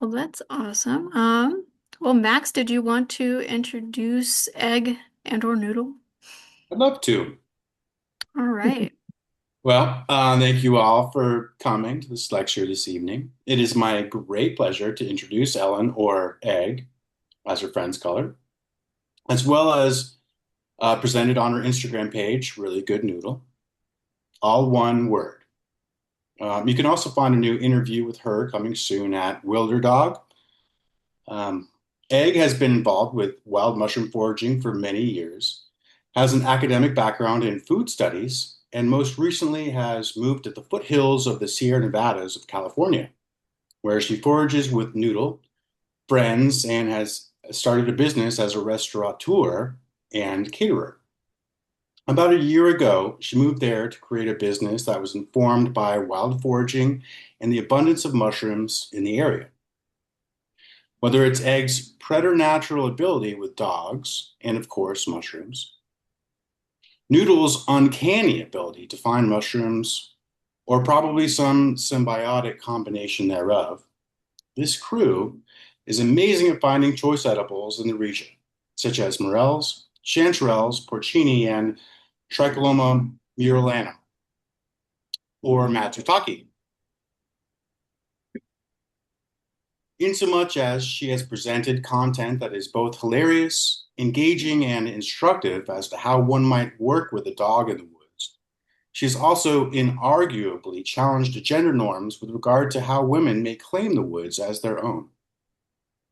Well, that's awesome. Well, Max, did you want to introduce Egg and or Noodle? I'd love to. All right. Well, thank you all for coming to this lecture this evening. It is my great pleasure to introduce Ellen, or Egg, as her friends call her, as well as presented on her Instagram page, Really Good Noodle, all one word. You can also find a new interview with her coming soon at Wilder Dog. Um, Egg has been involved with wild mushroom foraging for many years, has an academic background in food studies, and most recently has moved to the foothills of the Sierra Nevadas of California, where she forages with Noodle, friends, and has started a business as a restaurateur and caterer. About a year ago, she moved there to create a business that was informed by wild foraging and the abundance of mushrooms in the area. Whether it's Egg's preternatural ability with dogs and, of course, mushrooms, Noodle's uncanny ability to find mushrooms, or probably some symbiotic combination thereof, this crew is amazing at finding choice edibles in the region, such as morels, chanterelles, porcini, and Tricholoma murulana, or matsutake, insomuch as she has presented content that is both hilarious, engaging, and instructive as to how one might work with a dog in the woods. She has also inarguably challenged gender norms with regard to how women may claim the woods as their own,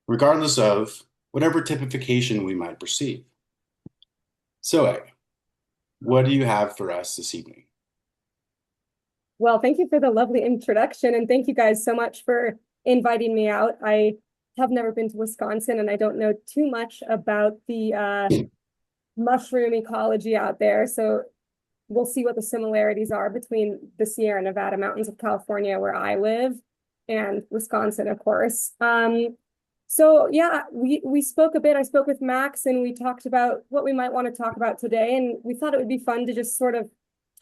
regardless of whatever typification we might perceive. So, Egg, what do you have for us this evening? Well, thank you for the lovely introduction, and thank you guys so much for inviting me out. I have never been to Wisconsin, and I don't know too much about the mushroom ecology out there. So we'll see what the similarities are between the Sierra Nevada mountains of California, where I live, and Wisconsin, of course. So yeah, we spoke a bit. I spoke with Max, and we talked about what we might want to talk about today, and we thought it would be fun to just sort of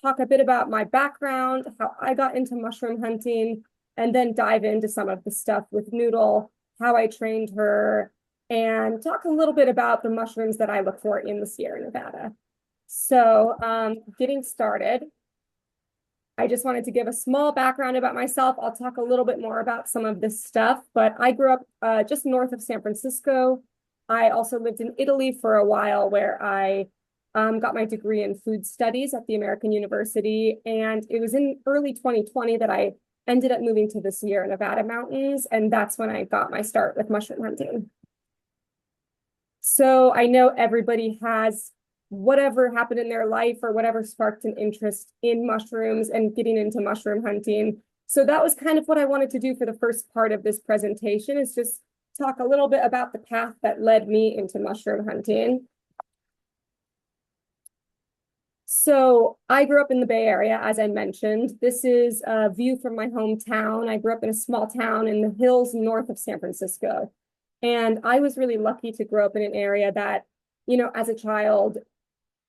talk a bit about my background, how I got into mushroom hunting, and then dive into some of the stuff with Noodle, how I trained her, and talk a little bit about the mushrooms that I look for in the Sierra Nevada. So, getting started, I just wanted to give a small background about myself. I'll talk a little bit more about some of this stuff, but I grew up just north of San Francisco. I also lived in Italy for a while, where I got my degree in food studies at the American University. And it was in early 2020 that I ended up moving to the Sierra Nevada mountains. And that's when I got my start with mushroom hunting. So I know everybody has whatever happened in their life or whatever sparked an interest in mushrooms and getting into mushroom hunting. So that was kind of what I wanted to do for the first part of this presentation, is just talk a little bit about the path that led me into mushroom hunting. So I grew up in the Bay Area, as I mentioned. This is a view from my hometown. I grew up in a small town in the hills north of San Francisco. And I was really lucky to grow up in an area that, as a child,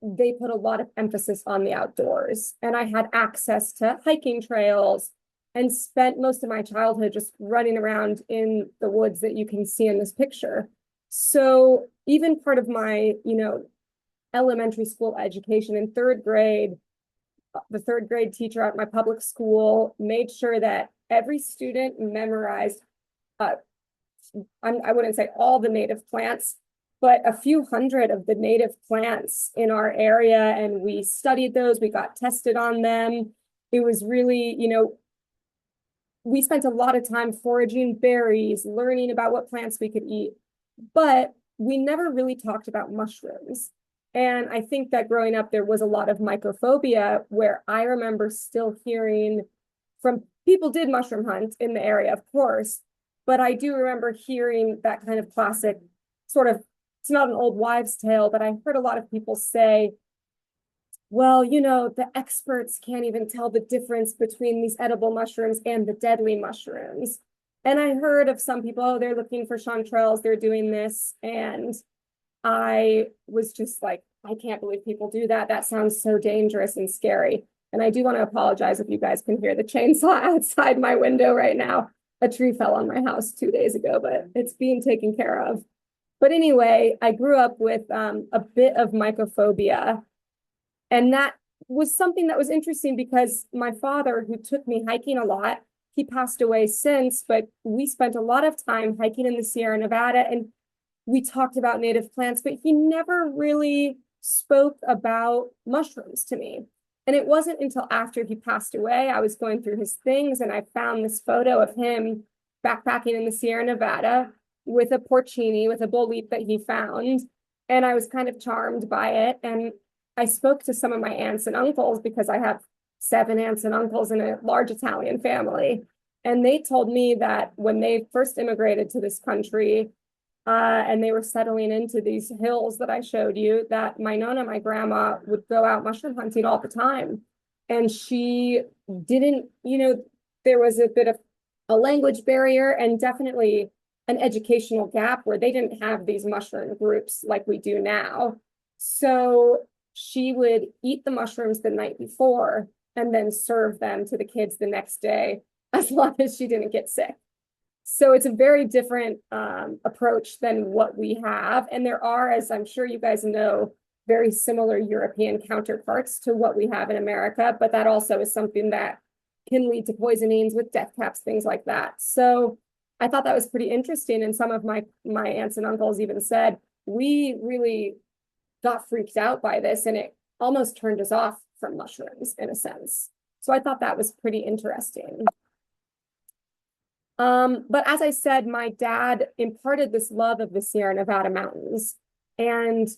they put a lot of emphasis on the outdoors. And I had access to hiking trails and spent most of my childhood just running around in the woods that you can see in this picture. So even part of my, elementary school education in third grade, the third grade teacher at my public school made sure that every student memorized, uh, I wouldn't say all the native plants, but a few hundred of the native plants in our area. And we studied those, we got tested on them. It was really, we spent a lot of time foraging berries, learning about what plants we could eat, but we never really talked about mushrooms. And I think that growing up, there was a lot of mycophobia, where I remember still hearing from people did mushroom hunt in the area, of course, but I do remember hearing that kind of classic sort of, it's not an old wives' tale, but I heard a lot of people say, well, the experts can't even tell the difference between these edible mushrooms and the deadly mushrooms. And I heard of some people, oh, they're looking for chanterelles, they're doing this. And I was just like, I can't believe people do that. That sounds so dangerous and scary. And I do want to apologize if you guys can hear the chainsaw outside my window right now. a tree fell on my house 2 days ago, but it's being taken care of. But anyway, I grew up with a bit of mycophobia. And that was something that was interesting because my father, who took me hiking a lot, he passed away since, but we spent a lot of time hiking in the Sierra Nevada and we talked about native plants, but he never really spoke about mushrooms to me. And it wasn't until after he passed away, I was going through his things and I found this photo of him backpacking in the Sierra Nevada with a porcini, with a bull wheat that he found. And I was kind of charmed by it. And I spoke to some of my aunts and uncles because I have 7 aunts and uncles in a large Italian family. And they told me that when they first immigrated to this country, and they were settling into these hills that I showed you, that my nonna, my grandma, would go out mushroom hunting all the time. And she didn't, there was a bit of a language barrier and definitely an educational gap where they didn't have these mushroom groups like we do now. So she would eat the mushrooms the night before and then serve them to the kids the next day, as long as she didn't get sick. So it's a very different approach than what we have. And there are, as I'm sure you guys know, very similar European counterparts to what we have in America, but that also is something that can lead to poisonings with death caps, things like that. So I thought that was pretty interesting. And some of my aunts and uncles even said, we really got freaked out by this and it almost turned us off from mushrooms in a sense. So I thought that was pretty interesting. But as I said, my dad imparted this love of the Sierra Nevada mountains. And,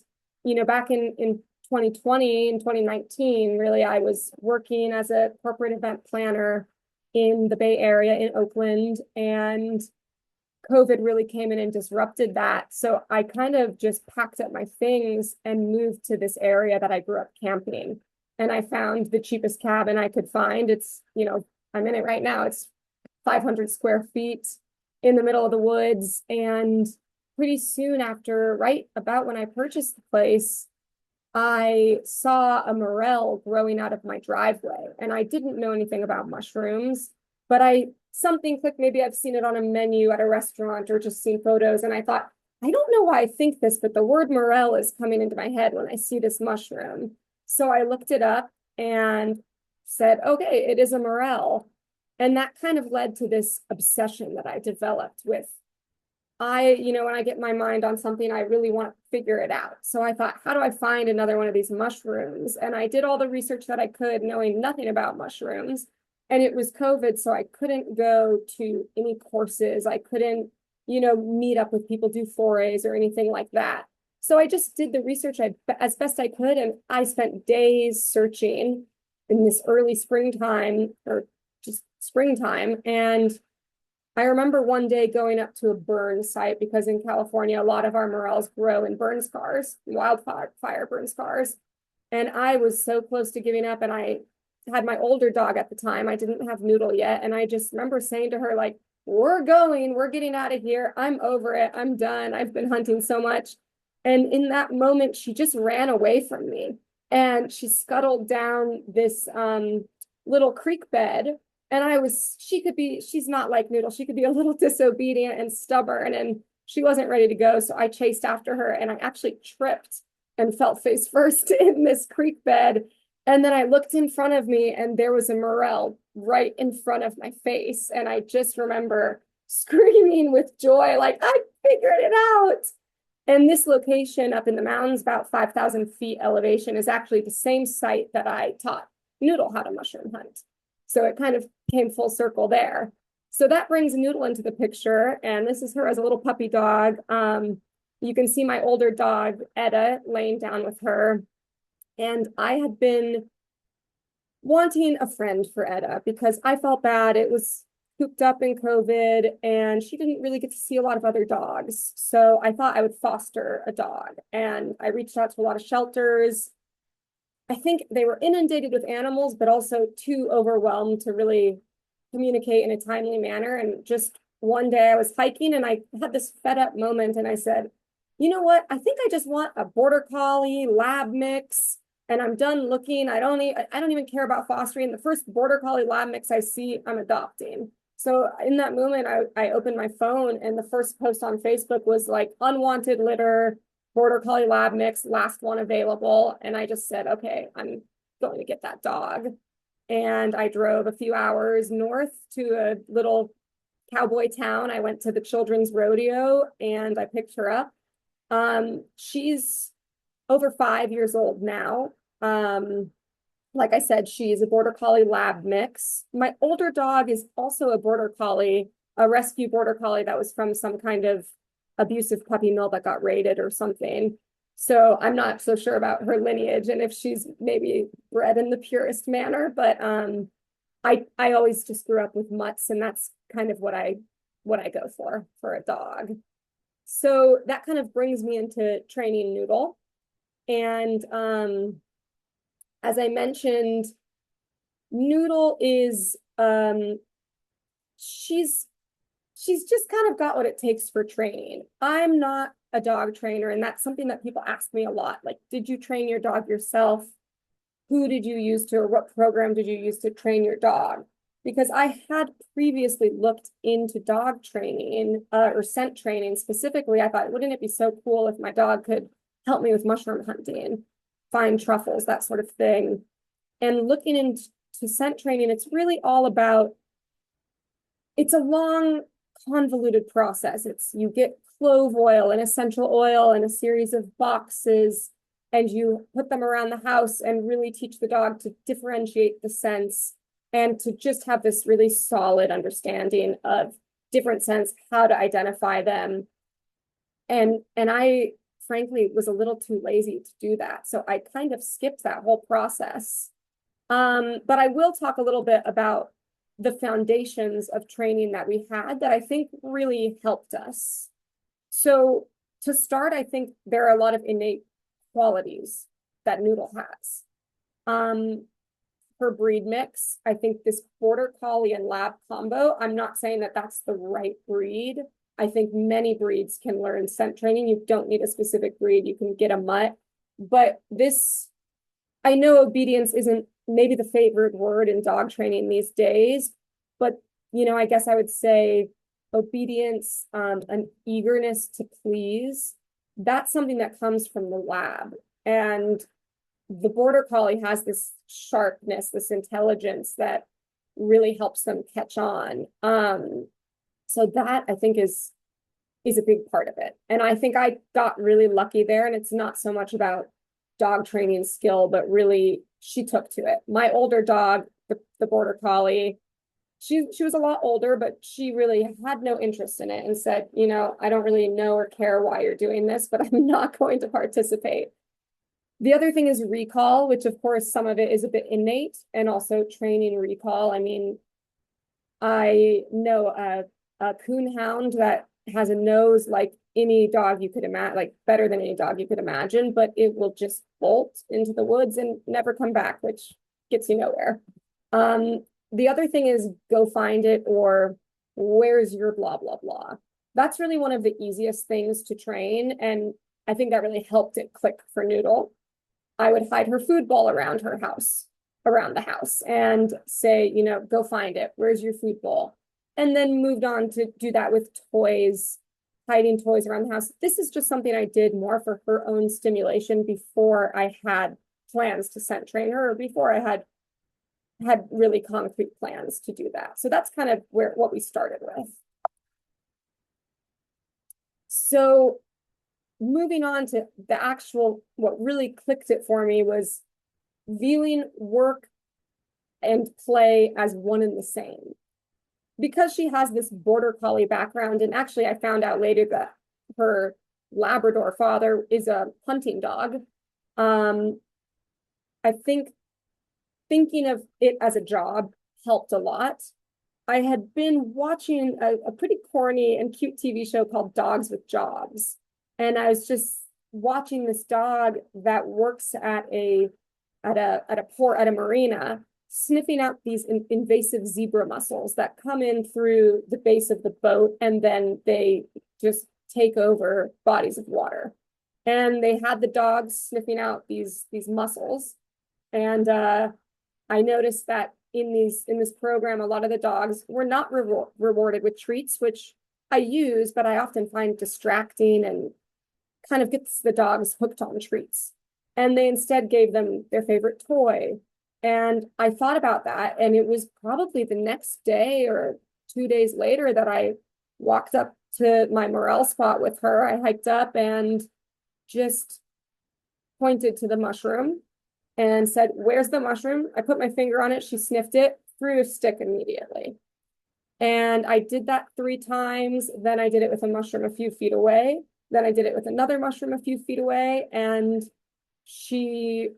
back in 2020 and 2019, really, I was working as a corporate event planner in the Bay Area in Oakland, and COVID really came in and disrupted that. So I kind of just packed up my things and moved to this area that I grew up camping. And I found the cheapest cabin I could find. It's, I'm in it right now. It's 500 square feet in the middle of the woods. And pretty soon after, right about when I purchased the place, I saw a morel growing out of my driveway. And I didn't know anything about mushrooms, but something clicked. Maybe I've seen it on a menu at a restaurant or just seen photos. And I thought, I don't know why I think this, but the word morel is coming into my head when I see this mushroom. So I looked it up and said, okay, it is a morel. And that kind of led to this obsession that I developed with, when I get my mind on something, I really want to figure it out. So I thought, how do I find another one of these mushrooms? And I did all the research that I could, knowing nothing about mushrooms. And it was COVID, so I couldn't go to any courses. I couldn't, meet up with people, do forays or anything like that. So I just did the research as best I could. And I spent days searching in this early springtime or just springtime. And I remember one day going up to a burn site because in California, a lot of our morels grow in burn scars, wildfire burn scars. And I was so close to giving up. And I had my older dog at the time. I didn't have Noodle yet. And I just remember saying to her, like, we're getting out of here. I'm over it. I'm done. I've been hunting so much. And in that moment, she just ran away from me. And she scuttled down this little creek bed. And she's not like Noodle. She could be a little disobedient and stubborn, and she wasn't ready to go. So I chased after her and I actually tripped and fell face first in this creek bed. And then I looked in front of me and there was a morel right in front of my face. And I just remember screaming with joy, like, I figured it out. And this location up in the mountains, about 5,000 feet elevation, is actually the same site that I taught Noodle how to mushroom hunt. So it kind of came full circle there. So that brings Noodle into the picture. And this is her as a little puppy dog. You can see my older dog, Etta, laying down with her. And I had been wanting a friend for Etta because I felt bad. It was cooped up in COVID and she didn't really get to see a lot of other dogs. So I thought I would foster a dog. And I reached out to a lot of shelters. I think they were inundated with animals, but also too overwhelmed to really communicate in a timely manner. And just one day I was hiking and I had this fed up moment and I said, you know what? I think I just want a border collie lab mix and I'm done looking. I don't even care about fostering. The first border collie lab mix I see, I'm adopting. So in that moment, I opened my phone and the first post on Facebook was like unwanted litter, border collie lab mix, last one available. And I just said, okay, I'm going to get that dog. And I drove a few hours north to a little cowboy town. I went to the children's rodeo and I picked her up. She's over 5 years old now. Like I said, she's a border collie lab mix. My older dog is also a border collie, a rescue border collie that was from some kind of abusive puppy mill that got raided or something. So I'm not so sure about her lineage and if she's maybe bred in the purest manner, but I always just grew up with mutts, and that's kind of what I go for a dog. So that kind of brings me into training Noodle. And as I mentioned, Noodle is she's just kind of got what it takes for training. I'm not a dog trainer, and that's something that people ask me a lot. Like, did you train your dog yourself? Who did you use to, or what program did you use to train your dog? Because I had previously looked into dog training or scent training specifically. I thought, wouldn't it be so cool if my dog could help me with mushroom hunting, find truffles, that sort of thing. And looking into scent training, it's really all about, it's a long, convoluted process. It's you get clove oil and essential oil and a series of boxes, and you put them around the house and really teach the dog to differentiate the scents and to just have this really solid understanding of different scents, how to identify them. And I frankly was a little too lazy to do that. So I kind of skipped that whole process. But I will talk a little bit about the foundations of training that we had that I think really helped us. So to start, I think there are a lot of innate qualities that Noodle has. Her breed mix, I think this border collie and lab combo, I'm not saying that that's the right breed. I think many breeds can learn scent training. You don't need a specific breed. You can get a mutt. But this, I know obedience isn't maybe the favorite word in dog training these days, but I guess I would say obedience, an eagerness to please, that's something that comes from the lab. And the border collie has this sharpness, this intelligence that really helps them catch on. So that I think is a big part of it. And I think I got really lucky there. And it's not so much about dog training skill, but really she took to it. My older dog, the border collie, she was a lot older, but she really had no interest in it and said, I don't really know or care why you're doing this, but I'm not going to participate. The other thing is recall, which of course some of it is a bit innate, and also training recall. I mean, I know a coon hound that has a nose like any dog you could imagine, like better than any dog you could imagine, but it will just bolt into the woods and never come back, which gets you nowhere. The other thing is go find it, or where's your blah, blah, blah. That's really one of the easiest things to train. And I think that really helped it click for Noodle. I would hide her food bowl around the house and say, go find it. Where's your food bowl? And then moved on to do that with toys, hiding toys around the house. This is just something I did more for her own stimulation before I had plans to scent train her, or before I had really concrete plans to do that. So that's kind of what we started with. So moving on to the actual, what really clicked it for me was viewing work and play as one and the same. Because she has this border collie background, and actually I found out later that her Labrador father is a hunting dog. I think thinking of it as a job helped a lot. I had been watching a pretty corny and cute TV show called Dogs with Jobs. And I was just watching this dog that works at a marina, sniffing out these invasive zebra mussels that come in through the base of the boat, and then they just take over bodies of water. And they had the dogs sniffing out these mussels. And I noticed that in this program, a lot of the dogs were not rewarded with treats, which I use, but I often find distracting and kind of gets the dogs hooked on treats. And they instead gave them their favorite toy. And I thought about that, and it was probably the next day or 2 days later that I walked up to my morel spot with her. I hiked up and just pointed to the mushroom and said, "Where's the mushroom?" I put my finger on it. She sniffed it, threw a stick immediately. And I did that 3 times. Then I did it with a mushroom a few feet away. Then I did it with another mushroom a few feet away. And she,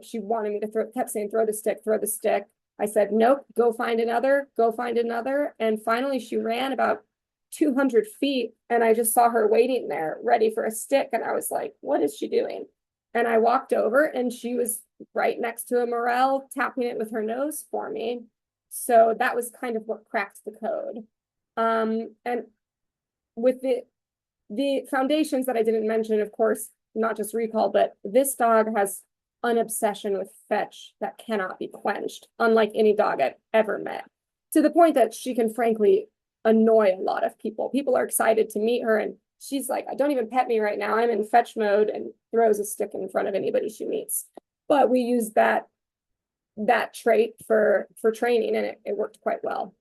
she wanted me to kept saying, "Throw the stick, throw the stick." I said, "Nope, go find another, go find another." And finally she ran about 200 feet and I just saw her waiting there ready for a stick. And I was like, what is she doing? And I walked over and she was right next to a morel, tapping it with her nose for me. So that was kind of what cracked the code. And with the foundations that I didn't mention, of course, not just recall, but this dog has an obsession with fetch that cannot be quenched, unlike any dog I've ever met, to the point that she can frankly annoy a lot of people. People are excited to meet her and she's like, "Don't even pet me right now. I'm in fetch mode," and throws a stick in front of anybody she meets. But we use that trait for training, and it worked quite well.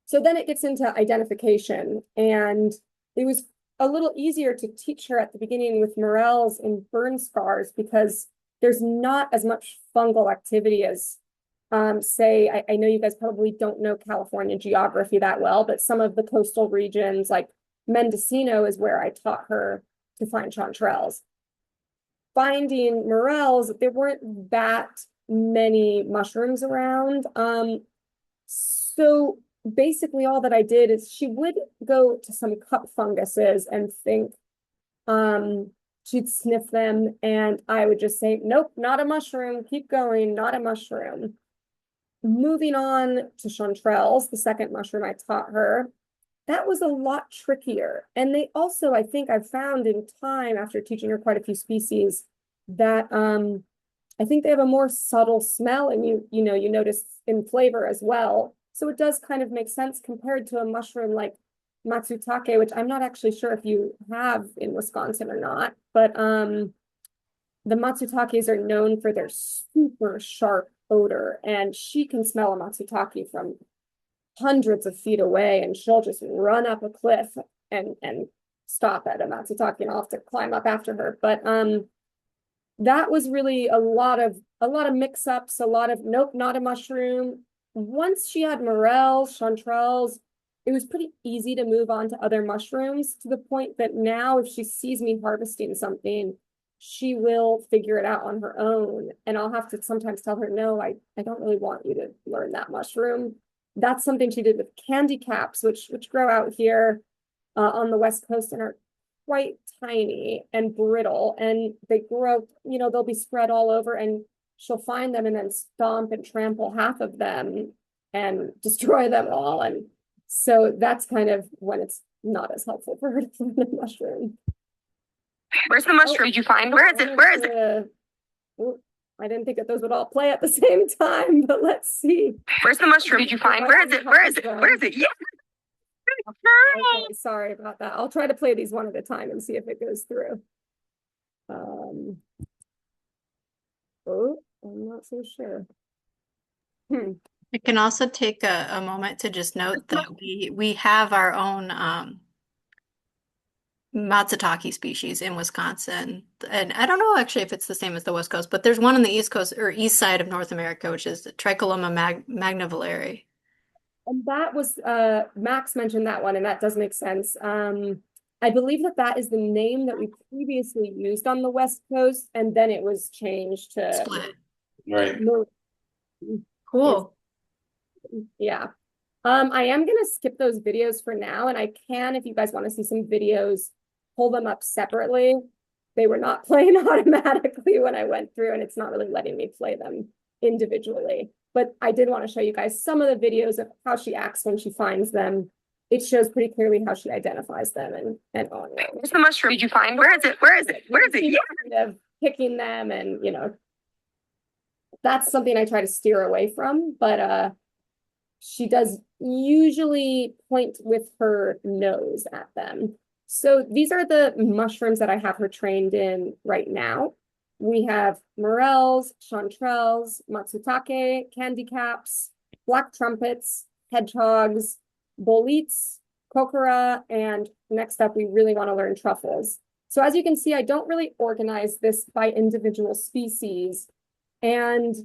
So then it gets into identification, and it was a little easier to teach her at the beginning with morels and burn scars because there's not as much fungal activity as say, I know you guys probably don't know California geography that well, but some of the coastal regions like Mendocino is where I taught her to find chanterelles. Finding morels, there weren't that many mushrooms around. So basically all that I did is she would go to some cup funguses and think, she'd sniff them and I would just say, "Nope, not a mushroom, keep going, not a mushroom." Moving on to chanterelles, the second mushroom I taught her, that was a lot trickier. And they also, I think I've found in time after teaching her quite a few species that I think they have a more subtle smell and you notice in flavor as well. So it does kind of make sense compared to a mushroom like matsutake, which I'm not actually sure if you have in Wisconsin or not, but the matsutakes are known for their super sharp odor, and she can smell a matsutake from hundreds of feet away, and she'll just run up a cliff and stop at a matsutake, and I'll have to climb up after her. But that was really a lot of mix-ups, a lot of nope, not a mushroom. Once she had morels, chanterelles, it was pretty easy to move on to other mushrooms, to the point that now if she sees me harvesting something, she will figure it out on her own. And I'll have to sometimes tell her, "No, I don't really want you to learn that mushroom." That's something she did with candy caps, which grow out here on the West Coast and are quite tiny and brittle. And they grow, they'll be spread all over, and she'll find them and then stomp and trample half of them and destroy them all. And so that's kind of when it's not as helpful for her to learn a mushroom. Where's the mushroom? Did you find? Where is it? Where is it? I didn't think that those would all play at the same time, but let's see. Where's the mushroom? Did you find? Where is it? Where is it? Where is it? Yeah. Okay, sorry about that. I'll try to play these one at a time and see if it goes through. Oh, I'm not so sure. I can also take a moment to just note that we have our own Matsutake species in Wisconsin. And I don't know actually if it's the same as the West Coast, but there's one on the East Coast or east side of North America, which is Tricholoma magnivelare. And that was Max mentioned that one, and that does make sense. I believe that is the name that we previously used on the West Coast, and then it was changed to Split. Right. Cool. Yeah. I am gonna skip those videos for now, and I can, if you guys want to see some videos, pull them up separately. They were not playing automatically when I went through, and it's not really letting me play them individually. But I did want to show you guys some of the videos of how she acts when she finds them. It shows pretty clearly how she identifies them and on. Where's the mushroom? Did you find? Where is it? Where is it? Where is it? Yeah. Kind of picking them and that's something I try to steer away from, but she does usually point with her nose at them. So these are the mushrooms that I have her trained in right now. We have morels, chanterelles, matsutake, candy caps, black trumpets, hedgehogs, boletes, kokora, and next up, we really want to learn truffles. So as you can see, I don't really organize this by individual species. And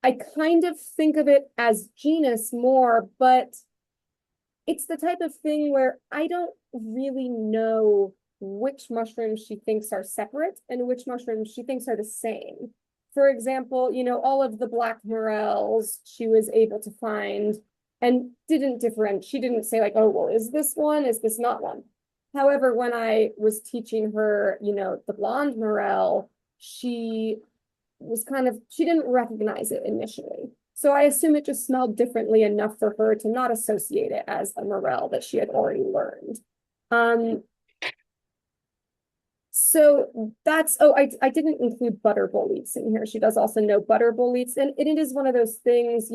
I kind of think of it as genus more, but it's the type of thing where I don't really know which mushrooms she thinks are separate and which mushrooms she thinks are the same. For example, all of the black morels she was able to find and didn't differentiate. She didn't say like, oh, well, is this one? Is this not one? However, when I was teaching her, the blonde morel, she she didn't recognize it initially. So I assume it just smelled differently enough for her to not associate it as a morel that she had already learned. So that's, oh, I didn't include butter boletes in here. She does also know butter boletes, and it is one of those things,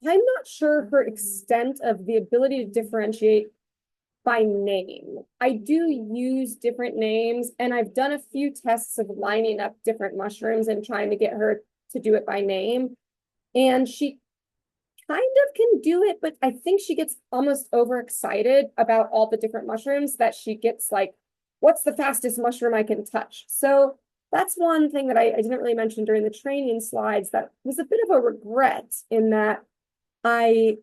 I'm not sure her extent of the ability to differentiate by name. I do use different names, and I've done a few tests of lining up different mushrooms and trying to get her to do it by name. And she kind of can do it, but I think she gets almost overexcited about all the different mushrooms that she gets like, what's the fastest mushroom I can touch? So that's one thing that I didn't really mention during the training slides that was a bit of a regret in that I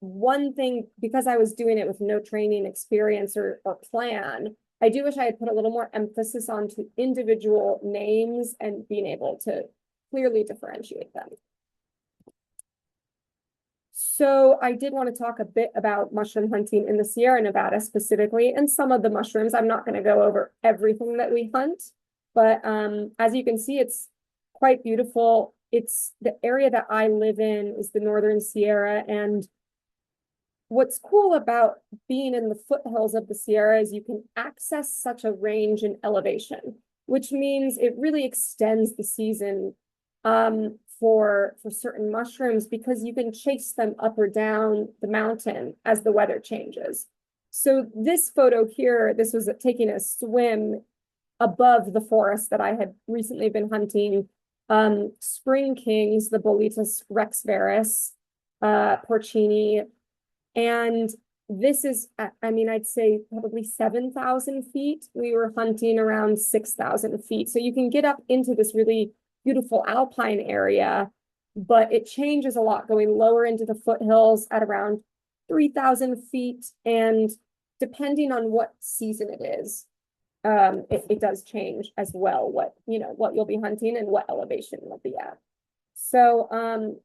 one thing, because I was doing it with no training experience or plan, I do wish I had put a little more emphasis onto individual names and being able to clearly differentiate them. So I did want to talk a bit about mushroom hunting in the Sierra Nevada specifically, and some of the mushrooms. I'm not going to go over everything that we hunt, but as you can see, it's quite beautiful. It's the area that I live in is the Northern Sierra, and what's cool about being in the foothills of the Sierra is you can access such a range in elevation, which means it really extends the season for certain mushrooms because you can chase them up or down the mountain as the weather changes. So this photo here, this was taking a swim above the forest that I had recently been hunting. Spring kings, the Boletus rexvaris, porcini, and this is, I mean, I'd say probably 7,000 feet. We were hunting around 6,000 feet. So you can get up into this really beautiful alpine area, but it changes a lot going lower into the foothills at around 3,000 feet. And depending on what season it is, it does change as well what you'll be hunting and what elevation you'll be at. So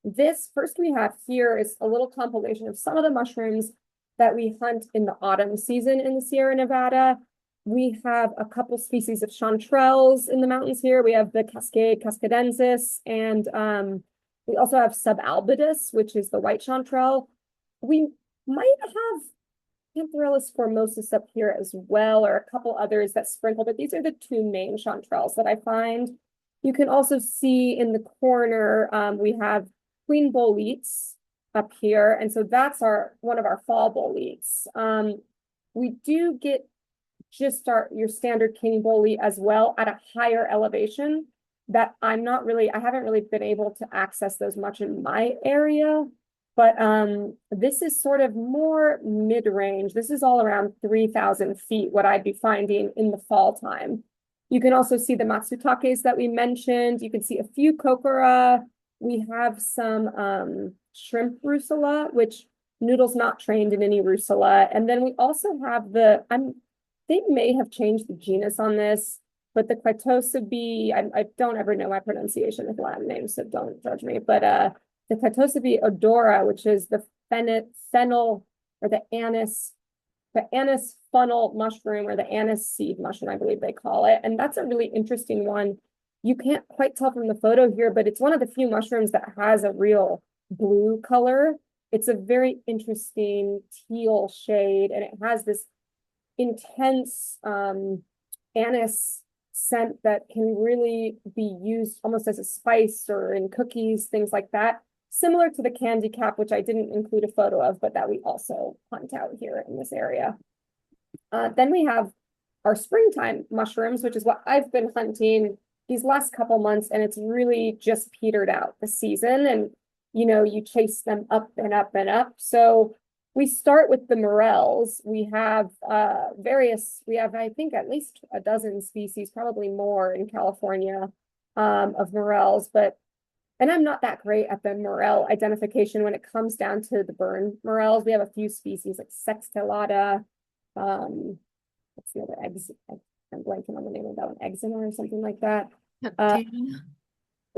this first we have here is a little compilation of some of the mushrooms that we hunt in the autumn season in the Sierra Nevada. We have a couple species of chanterelles in the mountains here. We have the Cascade cascadensis, and we also have subalbidus, which is the white chanterelle. We might have Cantharellus formosus up here as well, or a couple others that sprinkle, but these are the two main chanterelles that I find. You can also see in the corner, we have queen boletes up here, and so that's one of our fall boletes. We do get just your standard king bolete as well at a higher elevation that I haven't really been able to access those much in my area. But this is sort of more mid-range. This is all around 3,000 feet, what I'd be finding in the fall time. You can also see the matsutakes that we mentioned. You can see a few kokora. We have some shrimp rusula, which Noodle's not trained in any rusula. And then we also have they may have changed the genus on this, but the Quitosabe, I don't ever know my pronunciation of Latin names, so don't judge me. But the Quitosabe odora, which is the fennel or the anise funnel mushroom or the anise seed mushroom, I believe they call it. And that's a really interesting one. You can't quite tell from the photo here, but it's one of the few mushrooms that has a real blue color. It's a very interesting teal shade, and it has this intense anise scent that can really be used almost as a spice or in cookies, things like that. Similar to the candy cap, which I didn't include a photo of, but that we also hunt out here in this area. Then we have our springtime mushrooms, which is what I've been hunting these last couple months, and it's really just petered out the season. And, you chase them up and up and up. So we start with the morels. We have I think, at least a dozen species, probably more in California, of morels. And I'm not that great at the morel identification when it comes down to the burn morels. We have a few species like sextillata, what's the other eggs? I'm blanking on the name of that one, eczema or something like that.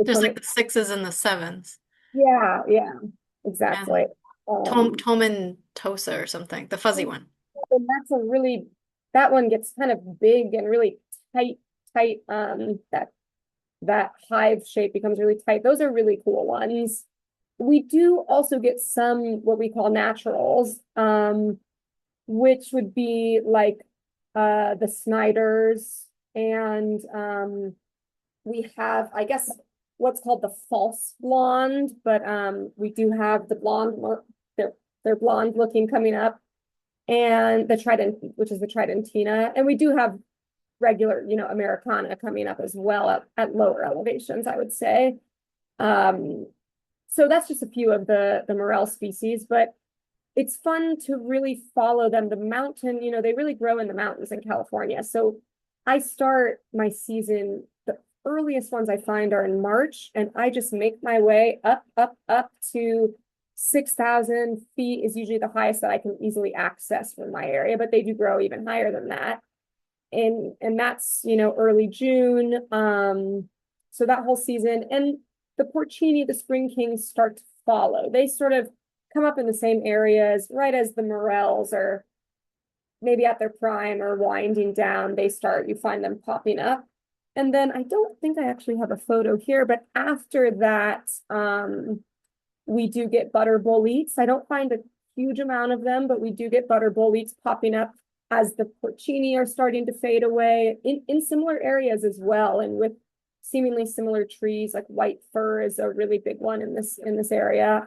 Just like the sixes and the sevens. Yeah, exactly. And tomentosa or something, the fuzzy one. And that one gets kind of big and really tight, that hive shape becomes really tight. Those are really cool ones. We do also get some what we call naturals, which would be like the Snyders, and we have, I guess, what's called the false blonde, but we do have the blonde, they're blonde looking coming up, and the trident, which is the tridentina, and we do have regular, Americana coming up as well at lower elevations, I would say. So that's just a few of the morel species, but it's fun to really follow them. The mountain, they really grow in the mountains in California. So I start my season, the earliest ones I find are in March, and I just make my way up, up, up to 6,000 feet is usually the highest that I can easily access from my area, but they do grow even higher than that. And that's, early June. So that whole season, and the porcini, the spring kings start to follow. They sort of come up in the same areas, right as the morels are maybe at their prime or winding down. You find them popping up. And then I don't think I actually have a photo here, but after that, we do get butter boletes. I don't find a huge amount of them, but we do get butter boletes popping up as the porcini are starting to fade away in similar areas as well, and with seemingly similar trees. Like white fir is a really big one in this area.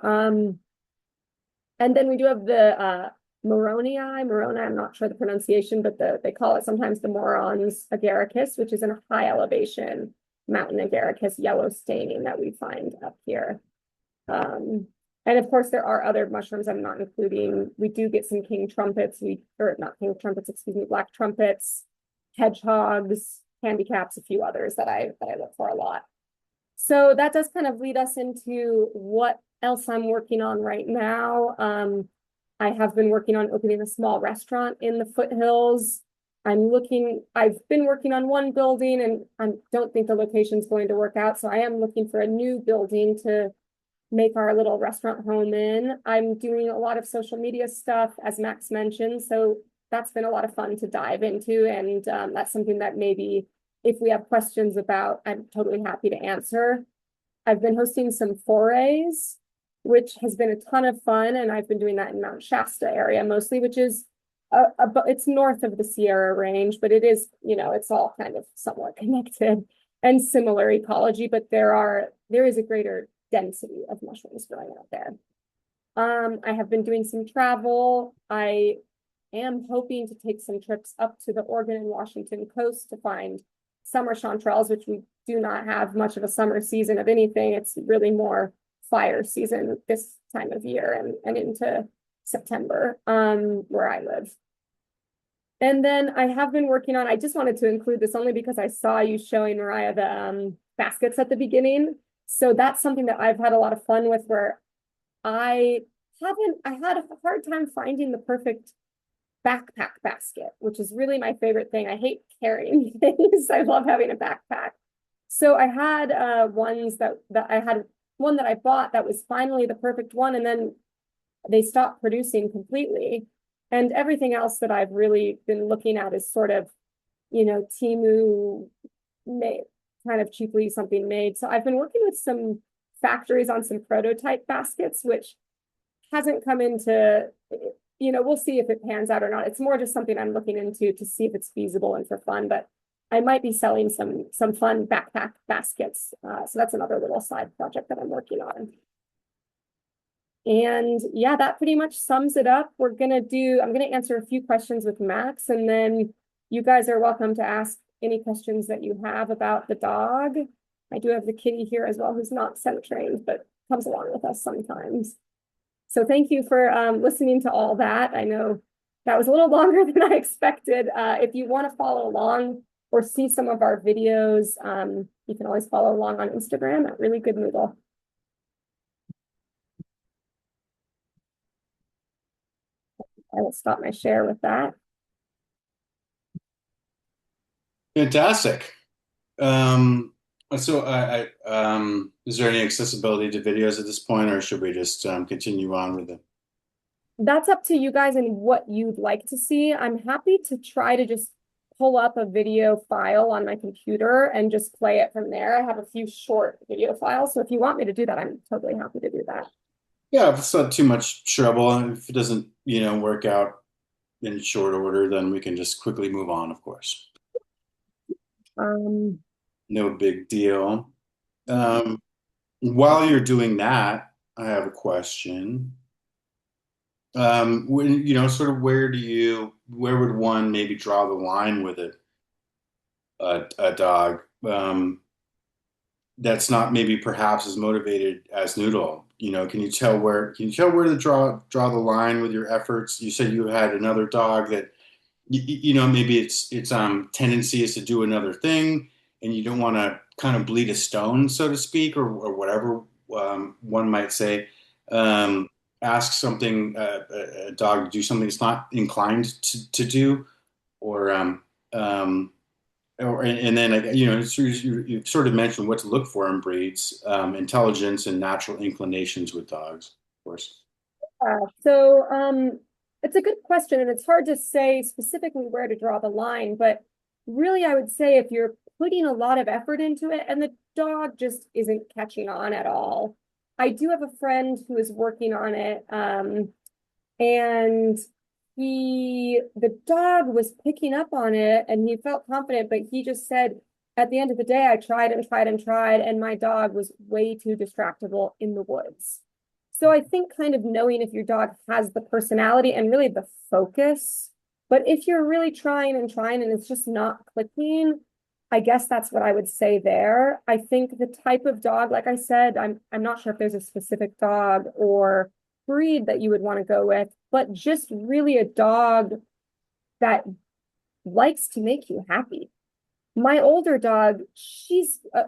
And then we do have the Moroni, I'm not sure the pronunciation, but they call it sometimes the Morons agaricus, which is a high elevation mountain agaricus, yellow staining, that we find up here. And of course, there are other mushrooms I'm not including. We do get some king trumpets, not king trumpets, excuse me, black trumpets, hedgehogs, candy caps, a few others that I look for a lot. So that does kind of lead us into what else I'm working on right now. I have been working on opening a small restaurant in the foothills. I've been working on one building, and I don't think the location's going to work out. So I am looking for a new building to make our little restaurant home in. I'm doing a lot of social media stuff, as Max mentioned, so that's been a lot of fun to dive into, and that's something that maybe if we have questions about, I'm totally happy to answer. I've been hosting some forays, which has been a ton of fun, and I've been doing that in Mount Shasta area mostly, which is it's north of the Sierra Range, but it is, it's all kind of somewhat connected and similar ecology, but there is a greater density of mushrooms growing out there. I have been doing some travel. I am hoping to take some trips up to the Oregon and Washington coast to find summer chanterelles, which we do not have much of a summer season of anything. It's really more fire season this time of year and into September, where I live. And then I have been working on, I just wanted to include this only because I saw you showing Mariah the baskets at the beginning. So that's something that I've had a lot of fun with, where I had a hard time finding the perfect backpack basket, which is really my favorite thing. I hate carrying things. I love having a backpack. So I had ones that I had one that I bought that was finally the perfect one, and then they stopped producing completely. And everything else that I've really been looking at is sort of, Temu made, kind of cheaply something made. So I've been working with some factories on some prototype baskets, which hasn't come into we'll see if it pans out or not. It's more just something I'm looking into to see if it's feasible and for fun, but I might be selling some fun backpack baskets. So that's another little side project that I'm working on. And yeah, that pretty much sums it up. I'm gonna answer a few questions with Max, and then you guys are welcome to ask any questions that you have about the dog. I do have the kitty here as well, who's not scent trained, but comes along with us sometimes. So thank you for listening to all that. I know that was a little longer than I expected. If you want to follow along or see some of our videos, you can always follow along on Instagram at Really Good Noodle. I will stop my share with that. Fantastic. So is there any accessibility to videos at this point, or should we just continue on with it? That's up to you guys and what you'd like to see. I'm happy to try to just pull up a video file on my computer and just play it from there. I have a few short video files, so if you want me to do that, I'm totally happy to do that. Yeah, if it's not too much trouble, and if it doesn't, work out in short order, then we can just quickly move on, of course. Um, No big deal. Um, while you're doing that, I have a question. When, sort of where would one maybe draw the line with a dog that's not maybe perhaps as motivated as Noodle? Can you tell where to draw the line with your efforts? You said you had another dog that maybe its tendency is to do another thing, and you don't want to kind of bleed a stone, so to speak, or whatever one might say. Ask something a dog to do something it's not inclined to do, or and then you've sort of mentioned what to look for in breeds, intelligence and natural inclinations with dogs, of course. so it's a good question, and it's hard to say specifically where to draw the line, but really I would say if you're putting a lot of effort into it and the dog just isn't catching on at all. I do have a friend who is working on it, and the dog was picking up on it and he felt confident, but he just said, at the end of the day, I tried and tried and tried, and my dog was way too distractible in the woods. So I think kind of knowing if your dog has the personality and really the focus, but if you're really trying and trying and it's just not clicking, I guess that's what I would say there. I think the type of dog, like I said, I'm not sure if there's a specific dog or breed that you would want to go with, but just really a dog that likes to make you happy. My older dog,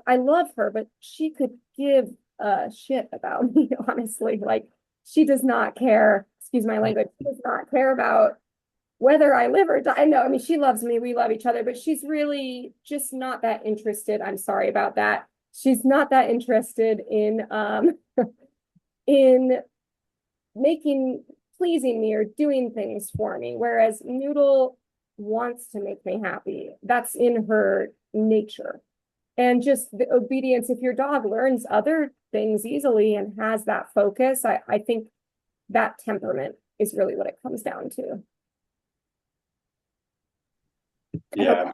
I love her, but she could give a shit about me, honestly. Like, she does not care, excuse my language, she does not care about whether I live or die. No, I mean, she loves me, we love each other, but she's really just not that interested. I'm sorry about that. She's not that interested in in pleasing me or doing things for me. Whereas Noodle wants to make me happy. That's in her nature. And just the obedience, if your dog learns other things easily and has that focus, I think that temperament is really what it comes down to. Yeah,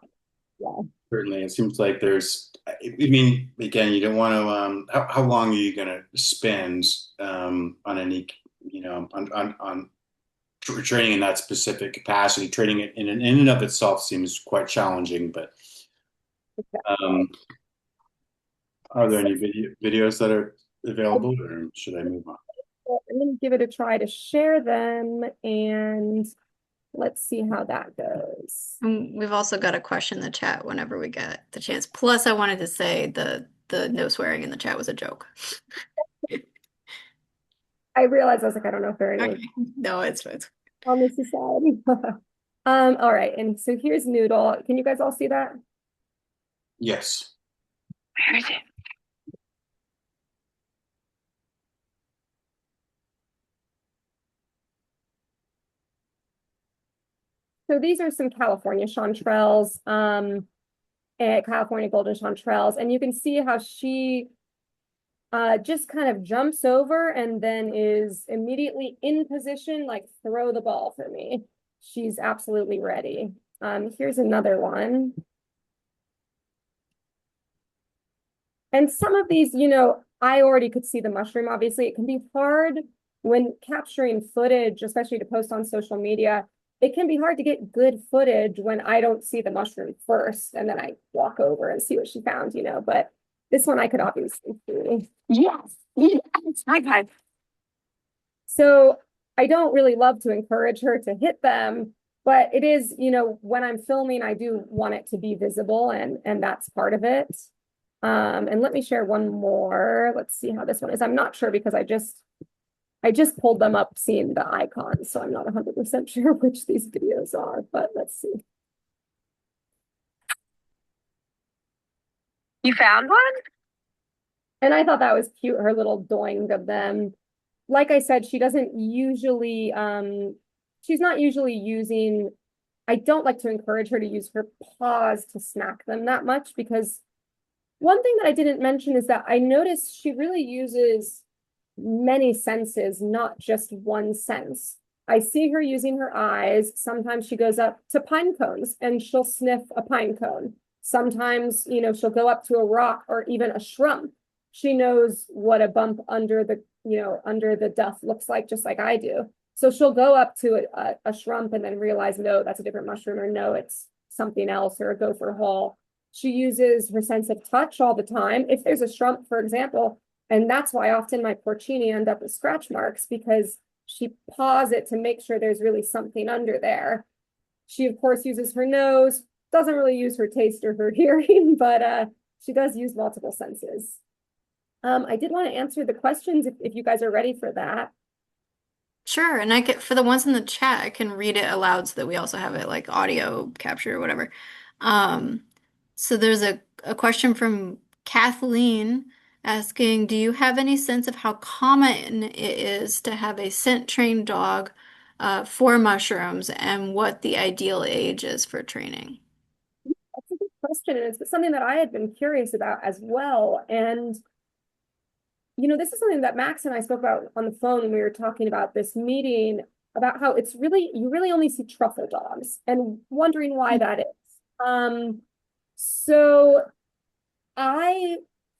Yeah. certainly. It seems like I mean, again, you don't want to, how long are you going to spend on any, on training in that specific capacity? Training it in and of itself seems quite challenging, but um, are there any videos that are available, or should I move on? I'm going to give it a try to share them, and let's see how that goes. We've also got a question in the chat whenever we get the chance. Plus, I wanted to say the no swearing in the chat was a joke. I realized I was like, I don't know if there are any Okay. No, it's on the society. All right, and so here's Noodle. Can you guys all see that? Yes. Where is it? So these are some California chanterelles, and California golden chanterelles, and you can see how she just kind of jumps over and then is immediately in position, like throw the ball for me. She's absolutely ready. Here's another one. And some of these, I already could see the mushroom. Obviously, it can be hard when capturing footage, especially to post on social media. It can be hard to get good footage when I don't see the mushroom first and then I walk over and see what she found, but this one I could obviously see. Yes. Yes. High five. So I don't really love to encourage her to hit them, but it is, when I'm filming, I do want it to be visible and that's part of it. And let me share one more. Let's see how this one is. I'm not sure because I just pulled them up seeing the icons, so I'm not 100% sure which these videos are, but let's see. You found one? And I thought that was cute, her little doing of them. Like I said, she doesn't usually, she's not usually using, I don't like to encourage her to use her paws to smack them that much because one thing that I didn't mention is that I noticed she really uses many senses, not just one sense. I see her using her eyes. Sometimes she goes up to pine cones and she'll sniff a pine cone. Sometimes, she'll go up to a rock or even a shrub. She knows what a bump under the duff looks like, just like I do. So she'll go up to a shrub and then realize, no, that's a different mushroom, or no, it's something else, or a gopher hole. She uses her sense of touch all the time. If there's a shrub, for example, and that's why often my porcini end up with scratch marks, because she paws it to make sure there's really something under there. She, of course, uses her nose, doesn't really use her taste or her hearing, but she does use multiple senses. I did want to answer the questions if you guys are ready for that. Sure, and I get for the ones in the chat, I can read it aloud so that we also have it like audio capture or whatever. Um, so there's a question from Kathleen asking, do you have any sense of how common it is to have a scent trained dog for mushrooms and what the ideal age is for training? That's a good question, and it's something that I had been curious about as well. And this is something that Max and I spoke about on the phone when we were talking about this meeting, about how you really only see truffle dogs and wondering why that is. So I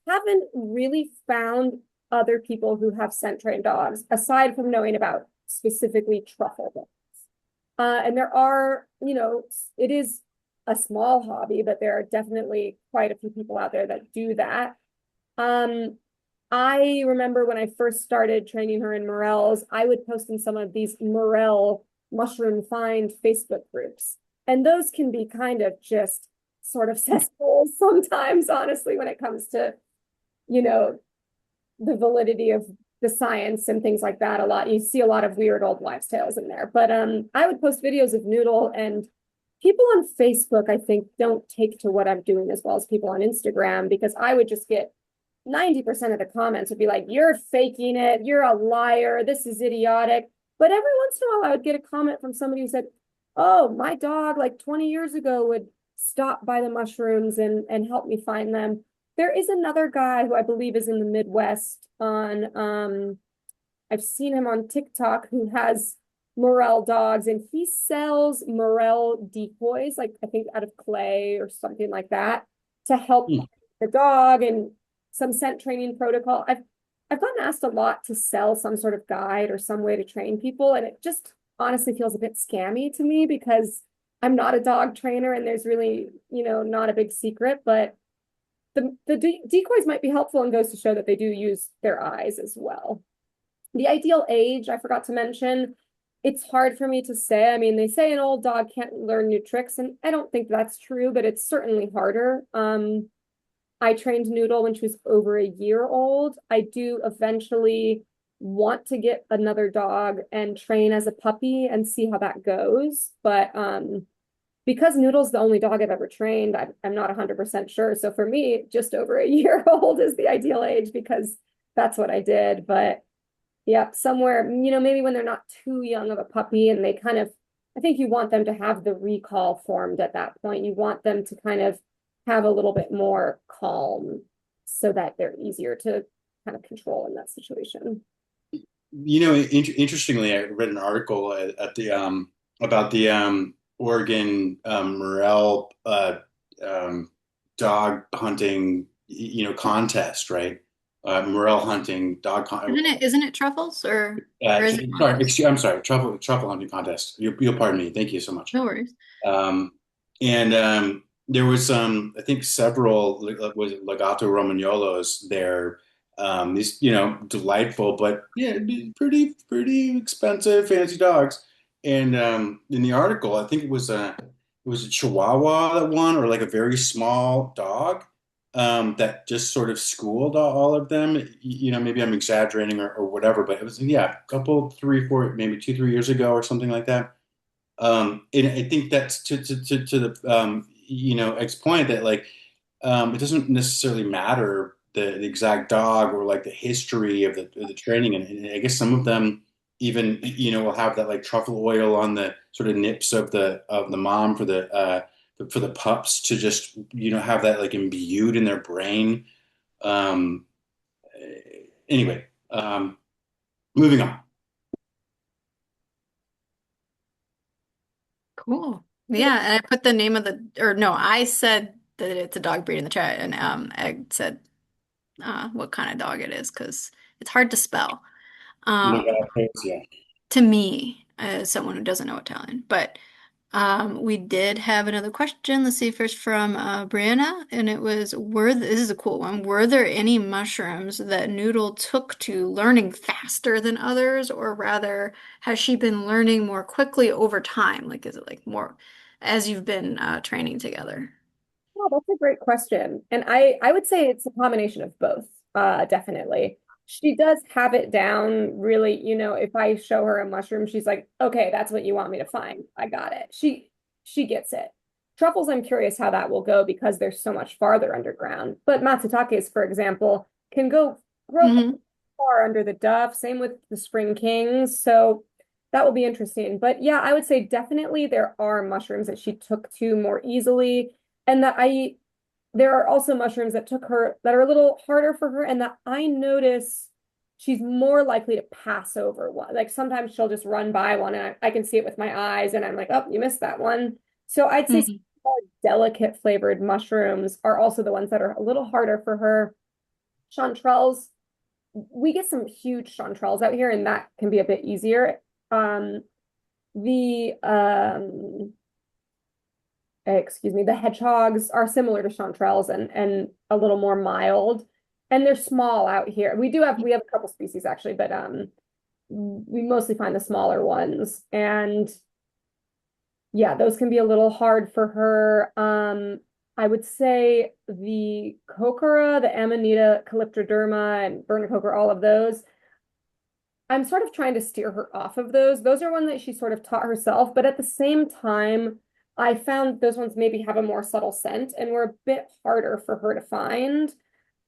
haven't really found other people who have scent trained dogs aside from knowing about specifically truffle dogs. And there are, it is a small hobby, but there are definitely quite a few people out there that do that. I remember when I first started training her in morels, I would post in some of these morel mushroom find Facebook groups. And those can be kind of just sort of cesspools sometimes, honestly, when it comes to, the validity of the science and things like that. You see a lot of weird old wives' tales in there. But I would post videos of Noodle, and people on Facebook, I think, don't take to what I'm doing as well as people on Instagram, because I would just get 90% of the comments would be like, you're faking it, you're a liar, this is idiotic. But every once in a while I would get a comment from somebody who said, oh, my dog like 20 years ago would stop by the mushrooms and help me find them. There is another guy who I believe is in the Midwest on I've seen him on TikTok, who has morel dogs, and he sells morel decoys, like I think out of clay or something like that, to help the dog, and some scent training protocol. I've gotten asked a lot to sell some sort of guide or some way to train people, and it just honestly feels a bit scammy to me because I'm not a dog trainer and there's really, not a big secret, but the decoys might be helpful, and goes to show that they do use their eyes as well. The ideal age, I forgot to mention, it's hard for me to say. I mean, they say an old dog can't learn new tricks, and I don't think that's true, but it's certainly harder. I trained Noodle when she was over a year old. I do eventually want to get another dog and train as a puppy and see how that goes. But because Noodle's the only dog I've ever trained, I'm not 100% sure. So for me, just over a year old is the ideal age because that's what I did. But yeah, somewhere, maybe when they're not too young of a puppy, and they kind of, I think you want them to have the recall formed at that point. You want them to kind of have a little bit more calm so that they're easier to kind of control in that situation. Interestingly, I read an article at the about the Oregon morel um, dog hunting, contest, right? Morel hunting dog con Isn't it truffles or is it sorry, morels? I'm sorry, truffle hunting contest. You'll pardon me. Thank you so much. No worries. Um, and there was I think several was it Legato Romagnolos there. These delightful, but yeah, pretty expensive fancy dogs. And in the article, I think it was a Chihuahua that won, or like a very small dog that just sort of schooled all of them. Maybe I'm exaggerating or whatever, but it was, yeah, a couple, 3, 4, maybe 2, 3 years ago or something like that. And I think that's to the ex point that like it doesn't necessarily matter the exact dog or like the history of the training, and I guess some of them even will have that like truffle oil on the sort of nips of the mom for the pups to just have that like imbued in their brain. Um, anyway, moving on. Cool. Yeah, and I put the name of or no, I said that it's a dog breed in the chat, and Egg said what kind of dog it is because it's hard to spell Yeah. to me as someone who doesn't know Italian. But we did have another question. Let's see, first from Brianna, and it was, this is a cool one. Were there any mushrooms that Noodle took to learning faster than others, or rather, has she been learning more quickly over time? Like, is it like more as you've been training together? Oh, that's a great question. And I would say it's a combination of both, definitely. She does have it down really, if I show her a mushroom, she's like, okay, that's what you want me to find. I got it. She gets it. Truffles, I'm curious how that will go because they're so much farther underground. But Matsutakes, for example, can grow Hmm. far under the duff. Same with the spring kings. So that will be interesting. But yeah, I would say definitely there are mushrooms that she took to more easily and that I there are also mushrooms that took her that are a little harder for her and that I notice she's more likely to pass over one. Like sometimes she'll just run by one and I can see it with my eyes and I'm like, oh, you missed that one. So I'd say some Hmm. more delicate flavored mushrooms are also the ones that are a little harder for her. Chanterelles, we get some huge chanterelles out here and that can be a bit easier. Um, the excuse me, the hedgehogs are similar to chanterelles and a little more mild. And they're small out here. We have a couple species actually, but we mostly find the smaller ones. And yeah, those can be a little hard for her. I would say the cocora, the Amanita calyptroderma, and Bernicocora, all of those. I'm sort of trying to steer her off of those. Those are one that she sort of taught herself, but at the same time, I found those ones maybe have a more subtle scent and were a bit harder for her to find.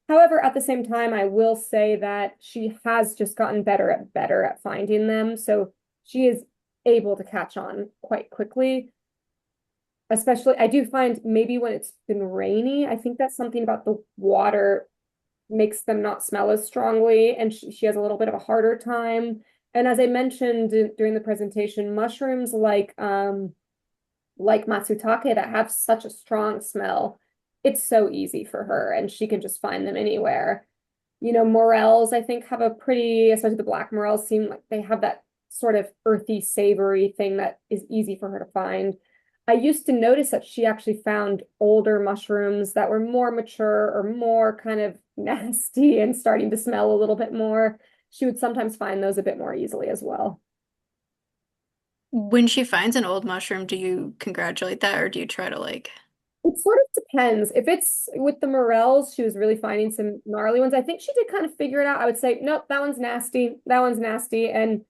However, at the same time, I will say that she has just gotten better at finding them. So she is able to catch on quite quickly. Especially, I do find maybe when it's been rainy, I think that's something about the water makes them not smell as strongly, and she has a little bit of a harder time. And as I mentioned during the presentation, mushrooms like matsutake that have such a strong smell, it's so easy for her, and she can just find them anywhere. Morels, I think, have a pretty, especially the black morels, seem like they have that sort of earthy, savory thing that is easy for her to find. I used to notice that she actually found older mushrooms that were more mature or more kind of nasty and starting to smell a little bit more. She would sometimes find those a bit more easily as well. When she finds an old mushroom, do you congratulate that or do you try to like? It sort of depends. If it's with the morels, she was really finding some gnarly ones. I think she did kind of figure it out. I would say, nope, that one's nasty. That one's nasty. And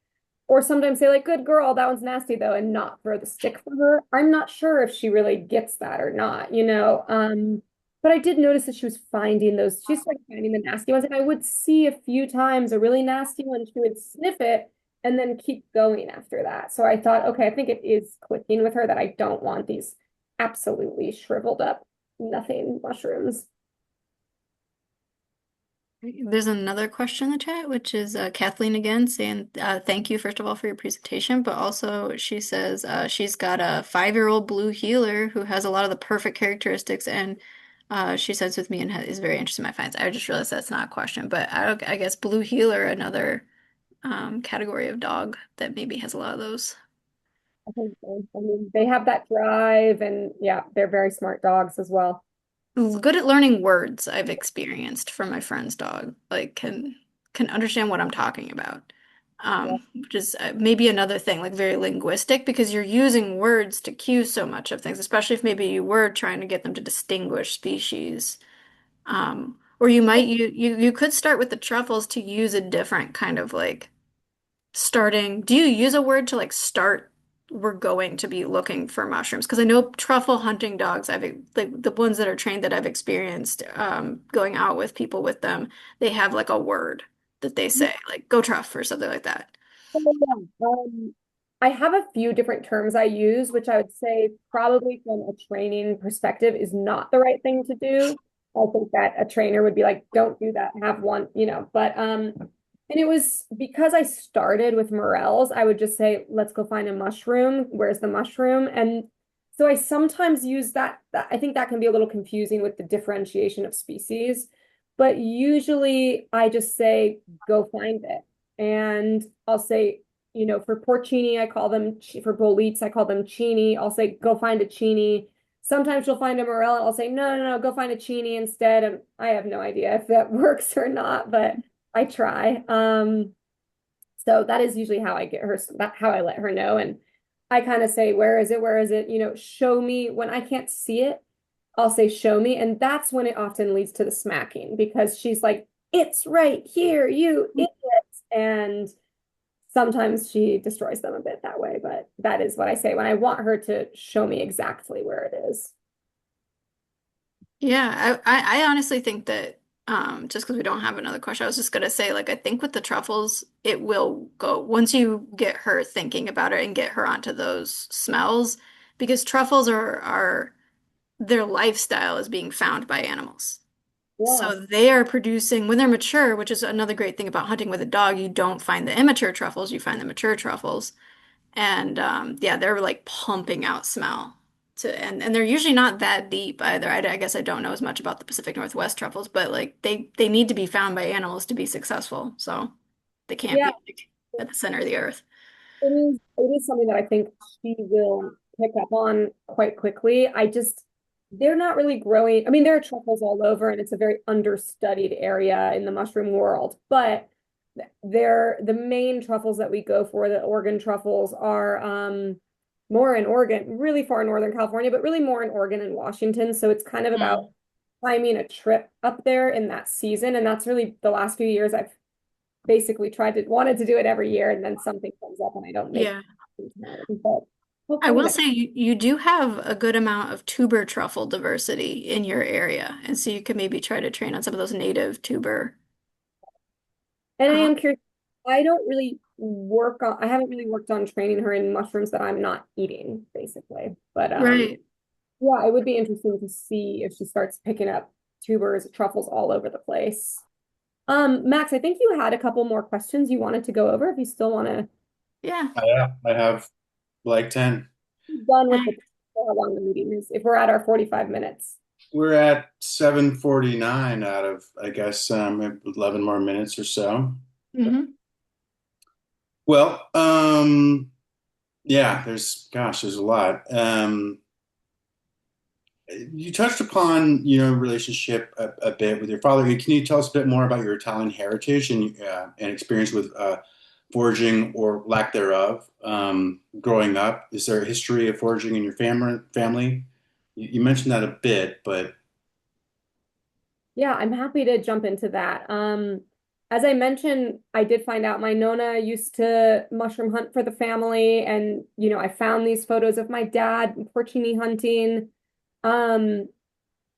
or sometimes say like, good girl, that one's nasty though, and not throw the stick for her. I'm not sure if she really gets that or not. But I did notice that she was finding those, she started finding the nasty ones. And I would see a few times a really nasty one, she would sniff it and then keep going after that. So I thought, okay, I think it is clicking with her that I don't want these absolutely shriveled up nothing mushrooms. There's another question in the chat, which is Kathleen again saying, thank you, first of all, for your presentation, but also she says she's got a 5-year-old blue heeler who has a lot of the perfect characteristics, and she sits with me and is very interested in my finds. I just realized that's not a question, but I guess blue heeler, another category of dog that maybe has a lot of those. I think so. I mean, they have that drive, and yeah, they're very smart dogs as well. Good at learning words, I've experienced from my friend's dog. Like can understand what I'm talking about. Yeah. Which is maybe another thing, like very linguistic, because you're using words to cue so much of things, especially if maybe you were trying to get them to distinguish species. Or you might you could start with the truffles to use a different kind of like starting. Do you use a word to like start? We're going to be looking for mushrooms because I know truffle hunting dogs. I've like the ones that are trained that I've experienced going out with people with them. They have like a word that they say, like "go truff" or something like that. Yeah. I have a few different terms I use, which I would say probably from a training perspective is not the right thing to do. I think that a trainer would be like, don't do that, have one, but and it was because I started with morels, I would just say, let's go find a mushroom. Where's the mushroom? And so I sometimes use that I think that can be a little confusing with the differentiation of species, but usually I just say, go find it. And I'll say, for porcini, I call them, for boletes, I call them chini. I'll say, go find a chini. Sometimes you'll find a morel, and I'll say, no, no, no, go find a chini instead. And I have no idea if that works or not, but I try. So that is usually how I get her, how I let her know. And I kind of say, where is it? Where is it? Show me. When I can't see it, I'll say, show me. And that's when it often leads to the smacking because she's like, it's right here, you idiot. And sometimes she destroys them a bit that way, but that is what I say when I want her to show me exactly where it is. Yeah, I honestly think that just because we don't have another question, I was just gonna say like I think with the truffles, it will go once you get her thinking about it and get her onto those smells, because truffles are their lifestyle is being found by animals. Yeah. So they are producing when they're mature, which is another great thing about hunting with a dog, you don't find the immature truffles, you find the mature truffles. And yeah, they're like pumping out smell and they're usually not that deep either. I guess I don't know as much about the Pacific Northwest truffles, but like they need to be found by animals to be successful. So they can't Yeah, be like at the center of the earth. it is something that I think she will pick up on quite quickly. They're not really growing. I mean, there are truffles all over, and it's a very understudied area in the mushroom world. But they're the main truffles that we go for, the Oregon truffles, are more in Oregon, really far in Northern California, but really more in Oregon and Washington. So it's kind of about Mm. timing a trip up there in that season. And that's really the last few years I've basically wanted to do it every year, and then something comes up and I don't make Yeah. time. But I hopefully will next. say you do have a good amount of tuber truffle diversity in your area. And so you could maybe try to train on some of those native tuber. And I Uh, am curious. I haven't really worked on training her in mushrooms that I'm not eating, basically. But right. yeah, it would be interesting to see if she starts picking up tubers, truffles all over the place. Max, I think you had a couple more questions you wanted to go over. If you still want to Yeah. I have like 10. be done with how long the meeting is, if we're at our 45 minutes. We're at 7:49 out of, I guess, 11 more minutes or so. Hmm. Well, yeah, there's a lot. You touched upon, relationship a bit with your father. Can you tell us a bit more about your Italian heritage and experience with foraging or lack thereof growing up? Is there a history of foraging in your family? You mentioned that a bit, but Yeah, I'm happy to jump into that. As I mentioned, I did find out my Nona used to mushroom hunt for the family, and I found these photos of my dad porcini hunting. Um,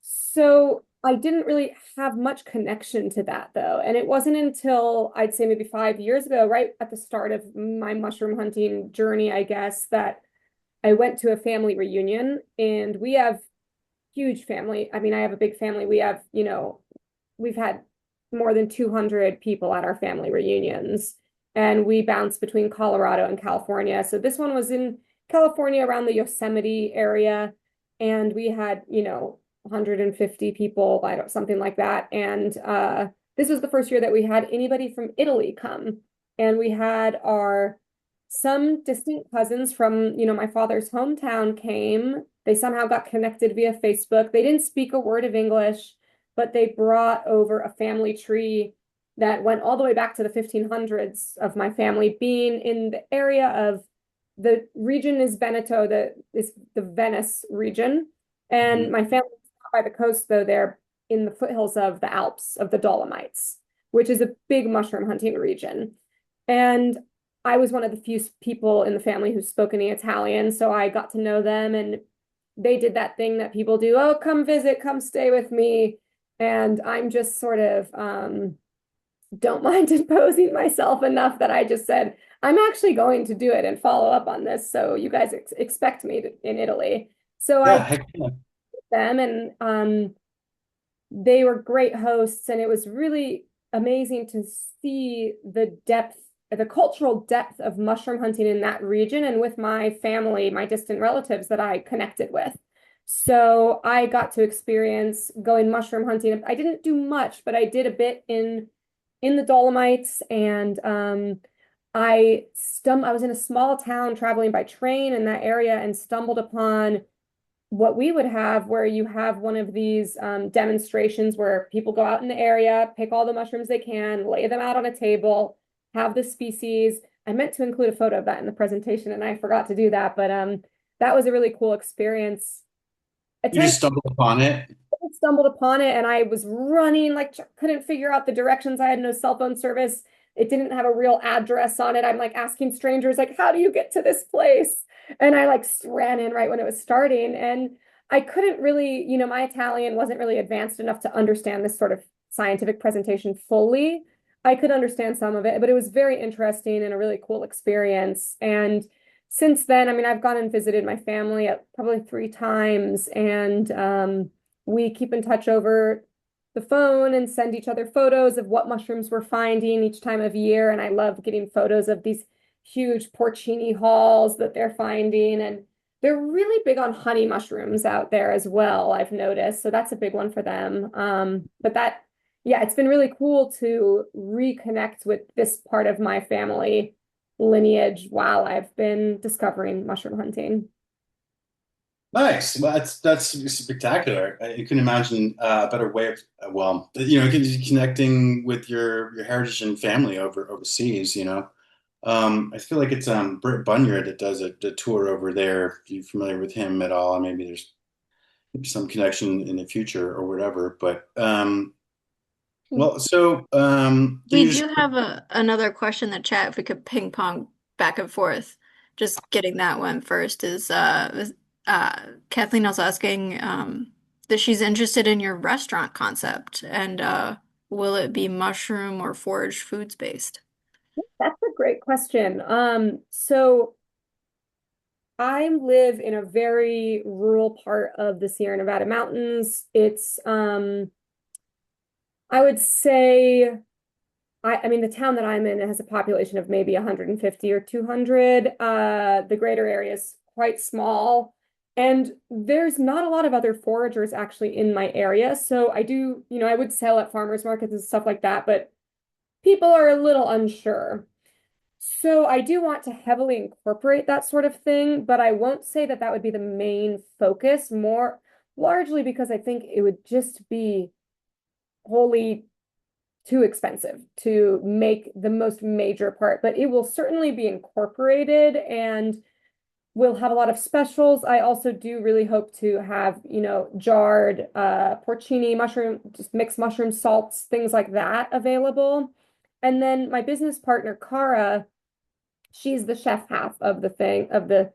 so I didn't really have much connection to that though, and it wasn't until I'd say maybe 5 years ago, right at the start of my mushroom hunting journey, I guess, that I went to a family reunion, and we have huge family. I mean, I have a big family. We've had more than 200 people at our family reunions. And we bounced between Colorado and California. So this one was in California around the Yosemite area. And we had, 150 people, something like that. And this was the first year that we had anybody from Italy come. And we had some distant cousins from, my father's hometown came. They somehow got connected via Facebook. They didn't speak a word of English, but they brought over a family tree that went all the way back to the 1500s of my family being in the area of the region is Veneto, is the Venice region. And Mhm. my family is not by the coast, though they're in the foothills of the Alps, of the Dolomites, which is a big mushroom hunting region. And I was one of the few people in the family who spoke any Italian, so I got to know them, and they did that thing that people do. Oh, come visit, come stay with me. And I'm just sort of don't mind imposing myself enough that I just said, I'm actually going to do it and follow up on this. So you guys expect me in Italy. So Yeah, I heck yeah. them and they were great hosts, and it was really amazing to see the cultural depth of mushroom hunting in that region and with my family, my distant relatives that I connected with. So I got to experience going mushroom hunting. I didn't do much, but I did a bit in the Dolomites, and I was in a small town traveling by train in that area and stumbled upon what we would have, where you have one of these demonstrations where people go out in the area, pick all the mushrooms they can, lay them out on a table, have the species. I meant to include a photo of that in the presentation and I forgot to do that, but that was a really cool experience. You just stumbled upon it. Stumbled upon it and I was running, like couldn't figure out the directions. I had no cell phone service. It didn't have a real address on it. I'm like asking strangers, like, how do you get to this place? And I like ran in right when it was starting. And I couldn't really, my Italian wasn't really advanced enough to understand this sort of scientific presentation fully. I could understand some of it, but it was very interesting and a really cool experience. And since then, I mean, I've gone and visited my family probably 3 times, and we keep in touch over the phone and send each other photos of what mushrooms we're finding each time of year. And I love getting photos of these huge porcini hauls that they're finding. And they're really big on honey mushrooms out there as well, I've noticed. So that's a big one for them. Yeah, it's been really cool to reconnect with this part of my family lineage while I've been discovering mushroom hunting. Nice. Well, that's spectacular. I couldn't imagine a better way of, well, connecting with your heritage and family overseas. I feel like it's Britt Bunyard that does a tour over there. Are you familiar with him at all? Maybe there's some connection in the future or whatever. But well, so can We you just do have another question in the chat if we could ping pong back and forth. Just getting that one first is Kathleen was asking that she's interested in your restaurant concept and will it be mushroom or foraged foods based? That's a great question. So I live in a very rural part of the Sierra Nevada mountains. I would say, I mean, the town that I'm in has a population of maybe 150 or 200. The greater area is quite small, and there's not a lot of other foragers actually in my area. So I do, I would sell at farmers markets and stuff like that, but people are a little unsure. So I do want to heavily incorporate that sort of thing, but I won't say that that would be the main focus, more largely because I think it would just be wholly too expensive to make the most major part, but it will certainly be incorporated and we'll have a lot of specials. I also do really hope to have, jarred porcini mushroom, just mixed mushroom salts, things like that available. And then my business partner, Cara, she's the chef half of the thing of the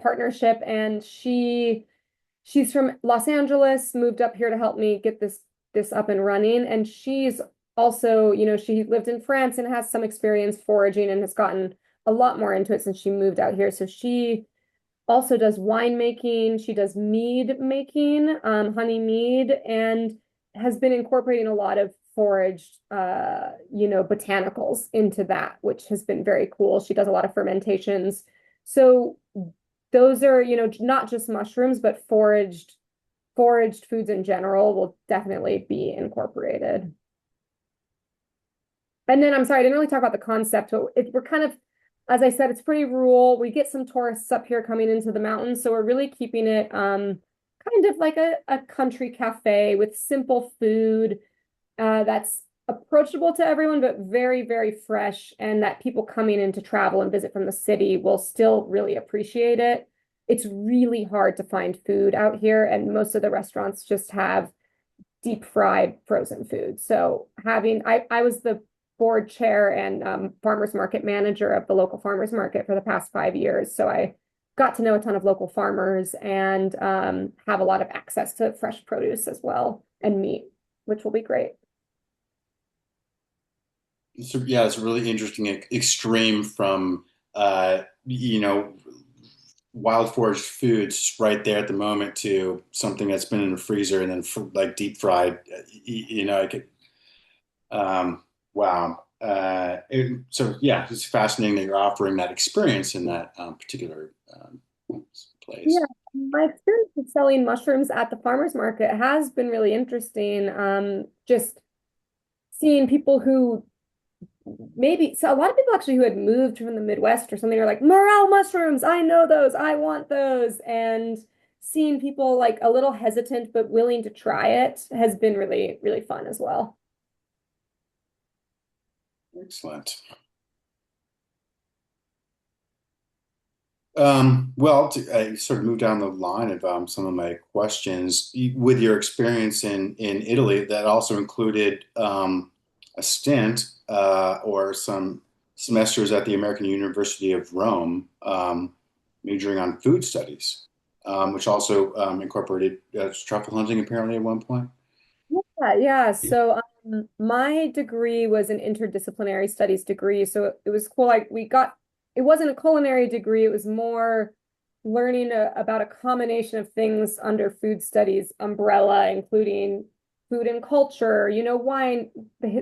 partnership, and she's from Los Angeles, moved up here to help me get this up and running. And she's also, she lived in France and has some experience foraging and has gotten a lot more into it since she moved out here. So she also does wine making. She does mead making, honey mead, and has been incorporating a lot of foraged, botanicals into that, which has been very cool. She does a lot of fermentations. So those are, not just mushrooms, but foraged foods in general will definitely be incorporated. And then I'm sorry, I didn't really talk about the concept, but we're kind of, as I said, it's pretty rural. We get some tourists up here coming into the mountains, so we're really keeping it kind of like a country cafe with simple food that's approachable to everyone, but very, very fresh, and that people coming in to travel and visit from the city will still really appreciate it. It's really hard to find food out here, and most of the restaurants just have deep fried frozen food. So I was the board chair and farmers market manager of the local farmers market for the past 5 years. So I got to know a ton of local farmers and have a lot of access to fresh produce as well and meat, which will be great. So yeah, it's a really interesting extreme from wild foraged foods right there at the moment to something that's been in the freezer and then like deep fried. I could wow. So yeah, it's fascinating that you're offering that experience in that particular Yeah, place. my experience with selling mushrooms at the farmers market has been really interesting. Just seeing people who so a lot of people actually who had moved from the Midwest or something are like, morel mushrooms, I know those, I want those. And seeing people like a little hesitant but willing to try it has been really, really fun as well. Excellent. I sort of move down the line of some of my questions. With your experience in Italy, that also included a stint or some semesters at the American University of Rome, majoring on food studies, which also incorporated truffle hunting apparently at one point. Yeah, yeah. So my degree was an interdisciplinary studies degree. So it was cool. It wasn't a culinary degree. It was more learning about a combination of things under food studies umbrella, including food and culture, wine,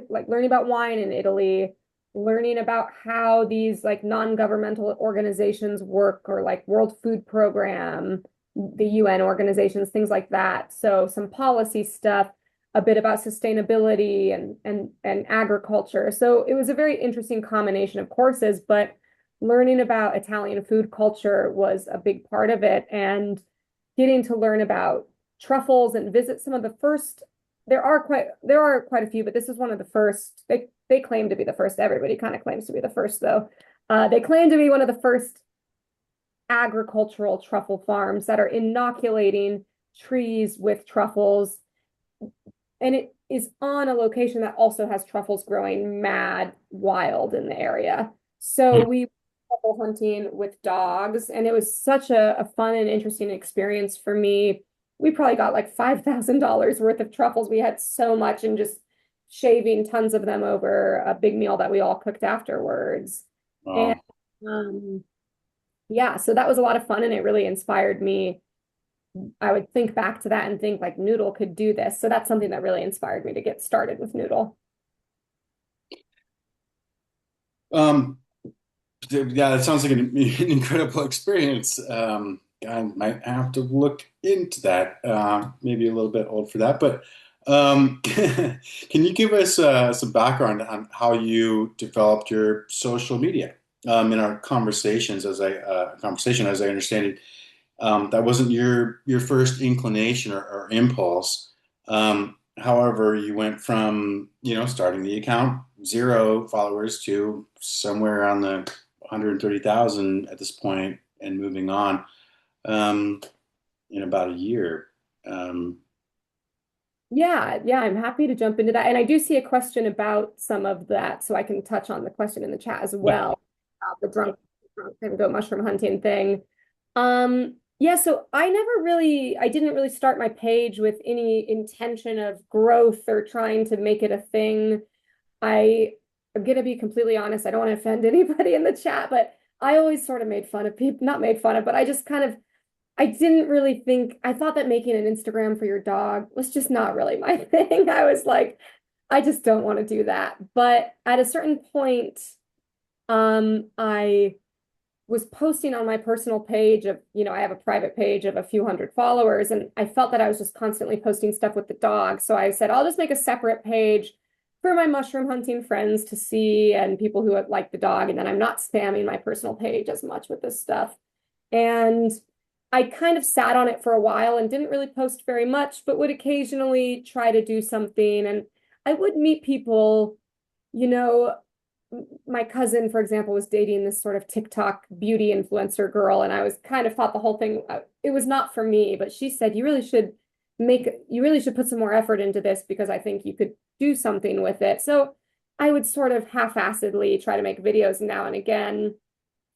like learning about wine in Italy, learning about how these like non-governmental organizations work or like World Food Program, the UN organizations, things like that. So some policy stuff, a bit about sustainability and agriculture. So it was a very interesting combination of courses, but learning about Italian food culture was a big part of it, and getting to learn about truffles and visit some of the first. There are quite a few, but this is one of the first. They claim to be the first. Everybody kind of claims to be the first, though. They claim to be one of the first agricultural truffle farms that are inoculating trees with truffles, and it is on a location that also has truffles growing mad wild in the area. So we went truffle hunting with dogs, and it was such a fun and interesting experience for me. We probably got like $5,000 worth of truffles. We had so much, and just shaving tons of them over a big meal that we all cooked afterwards. And Um, um, yeah, so that was a lot of fun, and it really inspired me. I would think back to that and think like Noodle could do this. So that's something that really inspired me to get started with Noodle. um, yeah, it sounds like an incredible experience. I might have to look into that. Maybe a little bit old for that, but can you give us some background on how you developed your social media? In our conversations, as I understand it, that wasn't your first inclination or impulse. However, you went from, starting the account, 0 followers to somewhere around the 130,000 at this point and moving on um, in about a year. Um, Yeah, yeah, I'm happy to jump into that. And I do see a question about some of that, so I can touch on the question in the chat as yeah. well, about the drunk and goat mushroom hunting thing. Yeah, so I didn't really start my page with any intention of growth or trying to make it a thing. I'm gonna be completely honest, I don't want to offend anybody in the chat, but I always sort of made fun of people, not made fun of, but I just kind of I didn't really think, I thought that making an Instagram for your dog was just not really my thing. I was like, I just don't want to do that. But at a certain point, I was posting on my personal page of, I have a private page of a few hundred followers, and I felt that I was just constantly posting stuff with the dog. So I said, I'll just make a separate page for my mushroom hunting friends to see and people who like the dog. And then I'm not spamming my personal page as much with this stuff. And I kind of sat on it for a while and didn't really post very much, but would occasionally try to do something. And I would meet people, you know, my cousin, for example, was dating this sort of TikTok beauty influencer girl, and I was kind of thought the whole thing, it was not for me, but she said, you really should put some more effort into this because I think you could do something with it. So I would sort of half-assedly try to make videos now and again.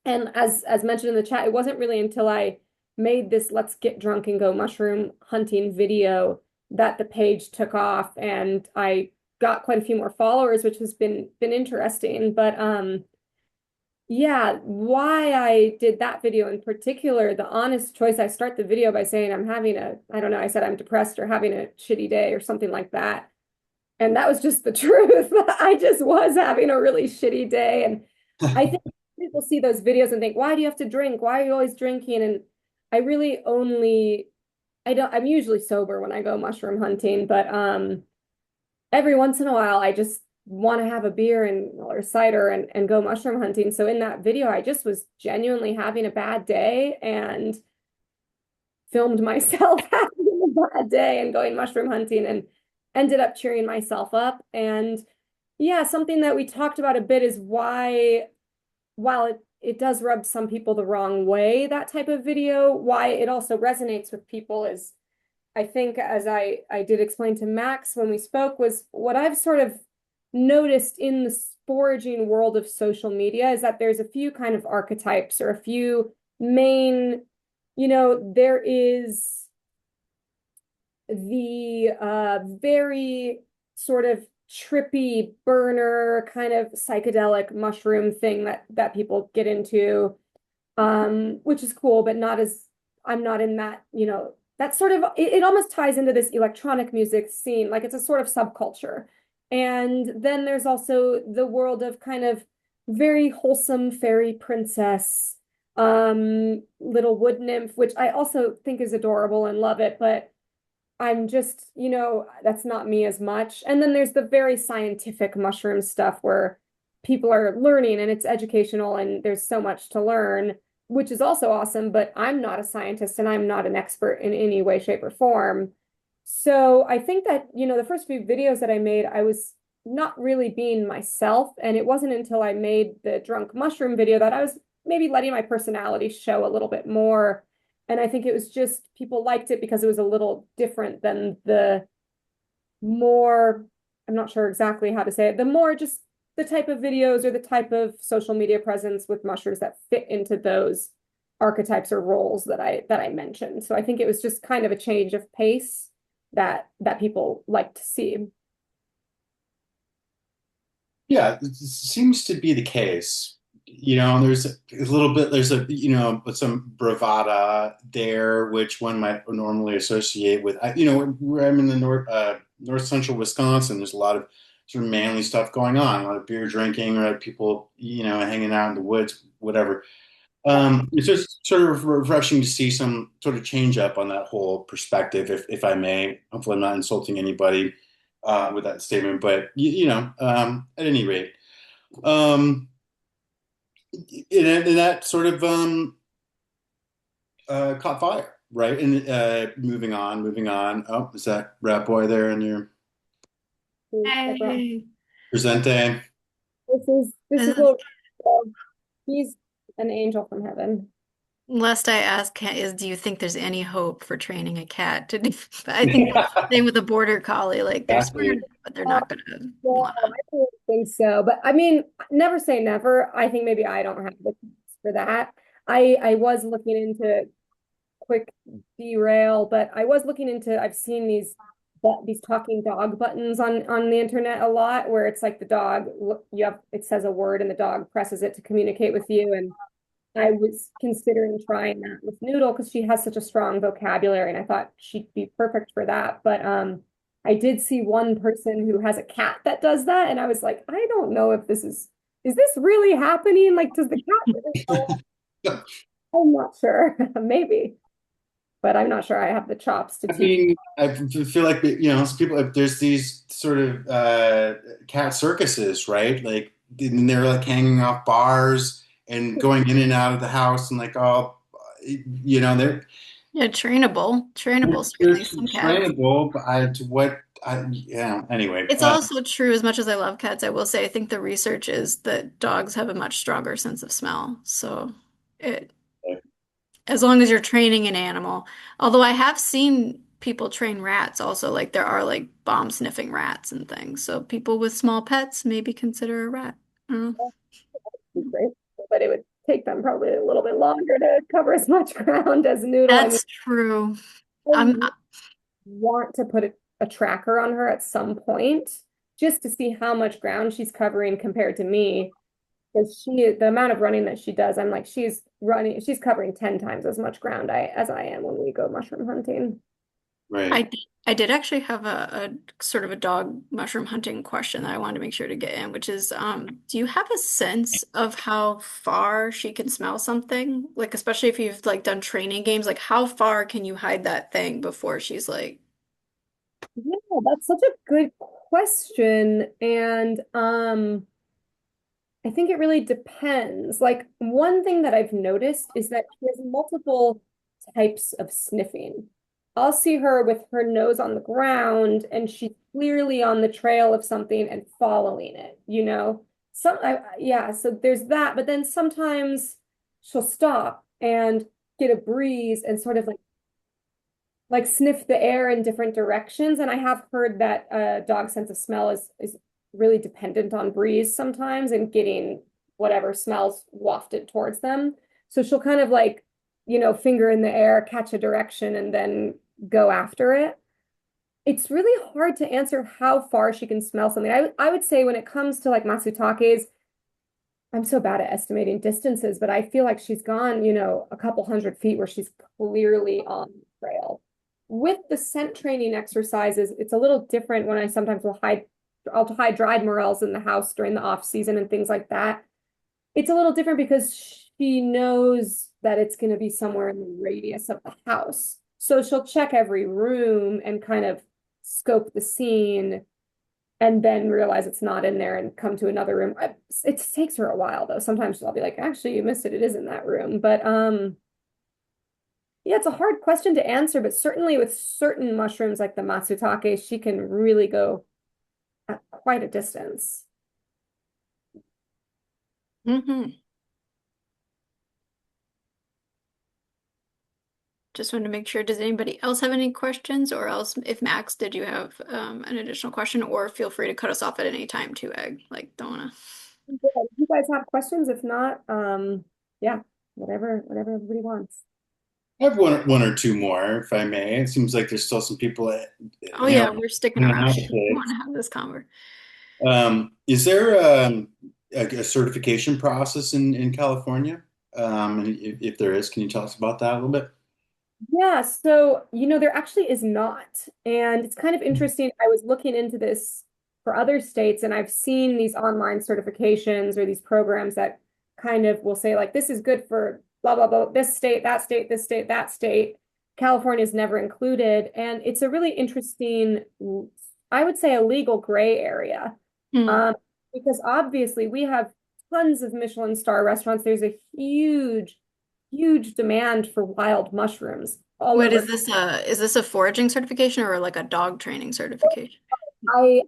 And as mentioned in the chat, it wasn't really until I made this let's get drunk and go mushroom hunting video that the page took off and I got quite a few more followers, which has been interesting. But yeah, why I did that video in particular, the honest choice, I start the video by saying I don't know, I said I'm depressed or having a shitty day or something like that. And that was just the truth. I just was having a really shitty day. And I think people see those videos and think, why do you have to drink? Why are you always drinking? And I really only, I'm usually sober when I go mushroom hunting, but every once in a while, I just want to have a beer or cider and go mushroom hunting. So in that video, I just was genuinely having a bad day and filmed myself having a bad day and going mushroom hunting and ended up cheering myself up. And yeah, something that we talked about a bit is why, while it does rub some people the wrong way, that type of video, why it also resonates with people is I think, as I did explain to Max when we spoke, was what I've sort of noticed in the foraging world of social media is that there's a few kind of archetypes or a few main, there is the very sort of trippy burner kind of psychedelic mushroom thing that people get into, which is cool, but not as I'm not in that, that sort of it almost ties into this electronic music scene, like it's a sort of subculture. And then there's also the world of kind of very wholesome fairy princess, little wood nymph, which I also think is adorable and love it, but I'm just, that's not me as much. And then there's the very scientific mushroom stuff where people are learning and it's educational and there's so much to learn, which is also awesome, but I'm not a scientist and I'm not an expert in any way, shape, or form. So I think that, the first few videos that I made, I was not really being myself. And it wasn't until I made the drunk mushroom video that I was maybe letting my personality show a little bit more. And I think it was just people liked it because it was a little different than the more, I'm not sure exactly how to say it, the more just the type of videos or the type of social media presence with mushrooms that fit into those archetypes or roles that I mentioned. So I think it was just kind of a change of pace that people like to see. Yeah, it seems to be the case. There's a little bit, there's some bravada there, which one might normally associate with, where I'm in the north central Wisconsin, there's a lot of sort of manly stuff going on, a lot of beer drinking, right? People, hanging out in the woods, whatever. It's just sort of refreshing to see some sort of change up on that whole perspective, if I may. Hopefully, I'm not insulting anybody with that statement, but at any rate, um, and that sort of caught fire, right? And moving on, moving on. Oh, is that Rat Boy there in your Hey. This presente? is Uh, what he's an angel from heaven. Lest I ask, do you think there's any hope for training a cat to do? I think same with a border collie, like they're smart, Exactly. but they're Uh, not gonna well, wanna. I don't think so, but I mean, never say never. I think maybe I don't have the tools for that. I was looking into quick derail, but I was looking into I've seen these talking dog buttons on the internet a lot where it's like the dog it says a word and the dog presses it to communicate with you, and I was considering trying that with Noodle because she has such a strong vocabulary and I thought she'd be perfect for that. But I did see one person who has a cat that does that, and I was like, I don't know if is this really happening? Like, does the cat really know? I'm not sure. Maybe, but I'm not sure I have the chops to I teach. mean, I feel like, some people, there's these sort of cat circuses, right? Like, and they're like hanging off bars and going in and out of the house, and like, oh, they're Yeah, trainable, they're certainly some cats. trainable, but yeah. Anyway, It's also true, as much as I love cats, I will say I think the research is that dogs have a much stronger sense of smell. So it, as long as you're training an animal, although I have seen people train rats also, like there are like bomb sniffing rats and things. So people with small pets maybe consider a rat. I don't know. Great, but it would take them probably a little bit longer to cover as much ground as Noodle. I mean, That's true. I'm I want to put a tracker on her at some point just to see how much ground she's covering compared to me. Because the amount of running that she does, I'm like, she's covering 10 times as much ground as I am when we go mushroom hunting. I right. did, I did actually have a sort of a dog mushroom hunting question that I wanted to make sure to get in, which is, do you have a sense of how far she can smell something? Like, especially if you've like done training games, like how far can you hide that thing before she's like, Yeah, that's such a good question. And I think it really depends. Like one thing that I've noticed is that she has multiple types of sniffing. I'll see her with her nose on the ground and she's clearly on the trail of something and following it, you know? Yeah, so there's that, but then sometimes she'll stop and get a breeze and sort of like sniff the air in different directions. And I have heard that dog sense of smell is really dependent on breeze sometimes and getting whatever smells wafted towards them. So she'll kind of like, finger in the air, catch a direction, and then go after it. It's really hard to answer how far she can smell something. I would say when it comes to like Matsutakes, I'm so bad at estimating distances, but I feel like she's gone, a couple hundred feet where she's clearly on the trail. With the scent training exercises, it's a little different when I'll hide dried morels in the house during the off season and things like that. It's a little different because she knows that it's going to be somewhere in the radius of the house. So she'll check every room and kind of scope the scene and then realize it's not in there and come to another room. It takes her a while though. Sometimes I'll be like, actually, you missed it. It is in that room. But yeah, it's a hard question to answer, but certainly with certain mushrooms like the matsutake, she can really go at quite a distance. mm-hmm. Just wanted to make sure. Does anybody else have any questions? Or else, if Max, did you have an additional question? Or feel free to cut us off at any time too, Egg. Like, don't wanna. Yeah, if you guys have questions? If not, yeah, whatever everybody wants. I have one or two more, if I may. It seems like there's still some people that, Oh yeah, we're in sticking the around. house We today. want to have this conver. Is there a certification process in California? And if there is, can you tell us about that a little bit? Yeah, so there actually is not. And it's kind of interesting. I was looking into this for other states, and I've seen these online certifications or these programs that kind of will say, like, this is good for blah, blah, blah, this state, that state, this state, that state. California is never included. And it's a really interesting, I would say, a legal gray area. Hmm. Um, because obviously we have tons of Michelin star restaurants. There's a huge demand for wild mushrooms all Wait, over. is this a foraging certification or like a dog training certification? I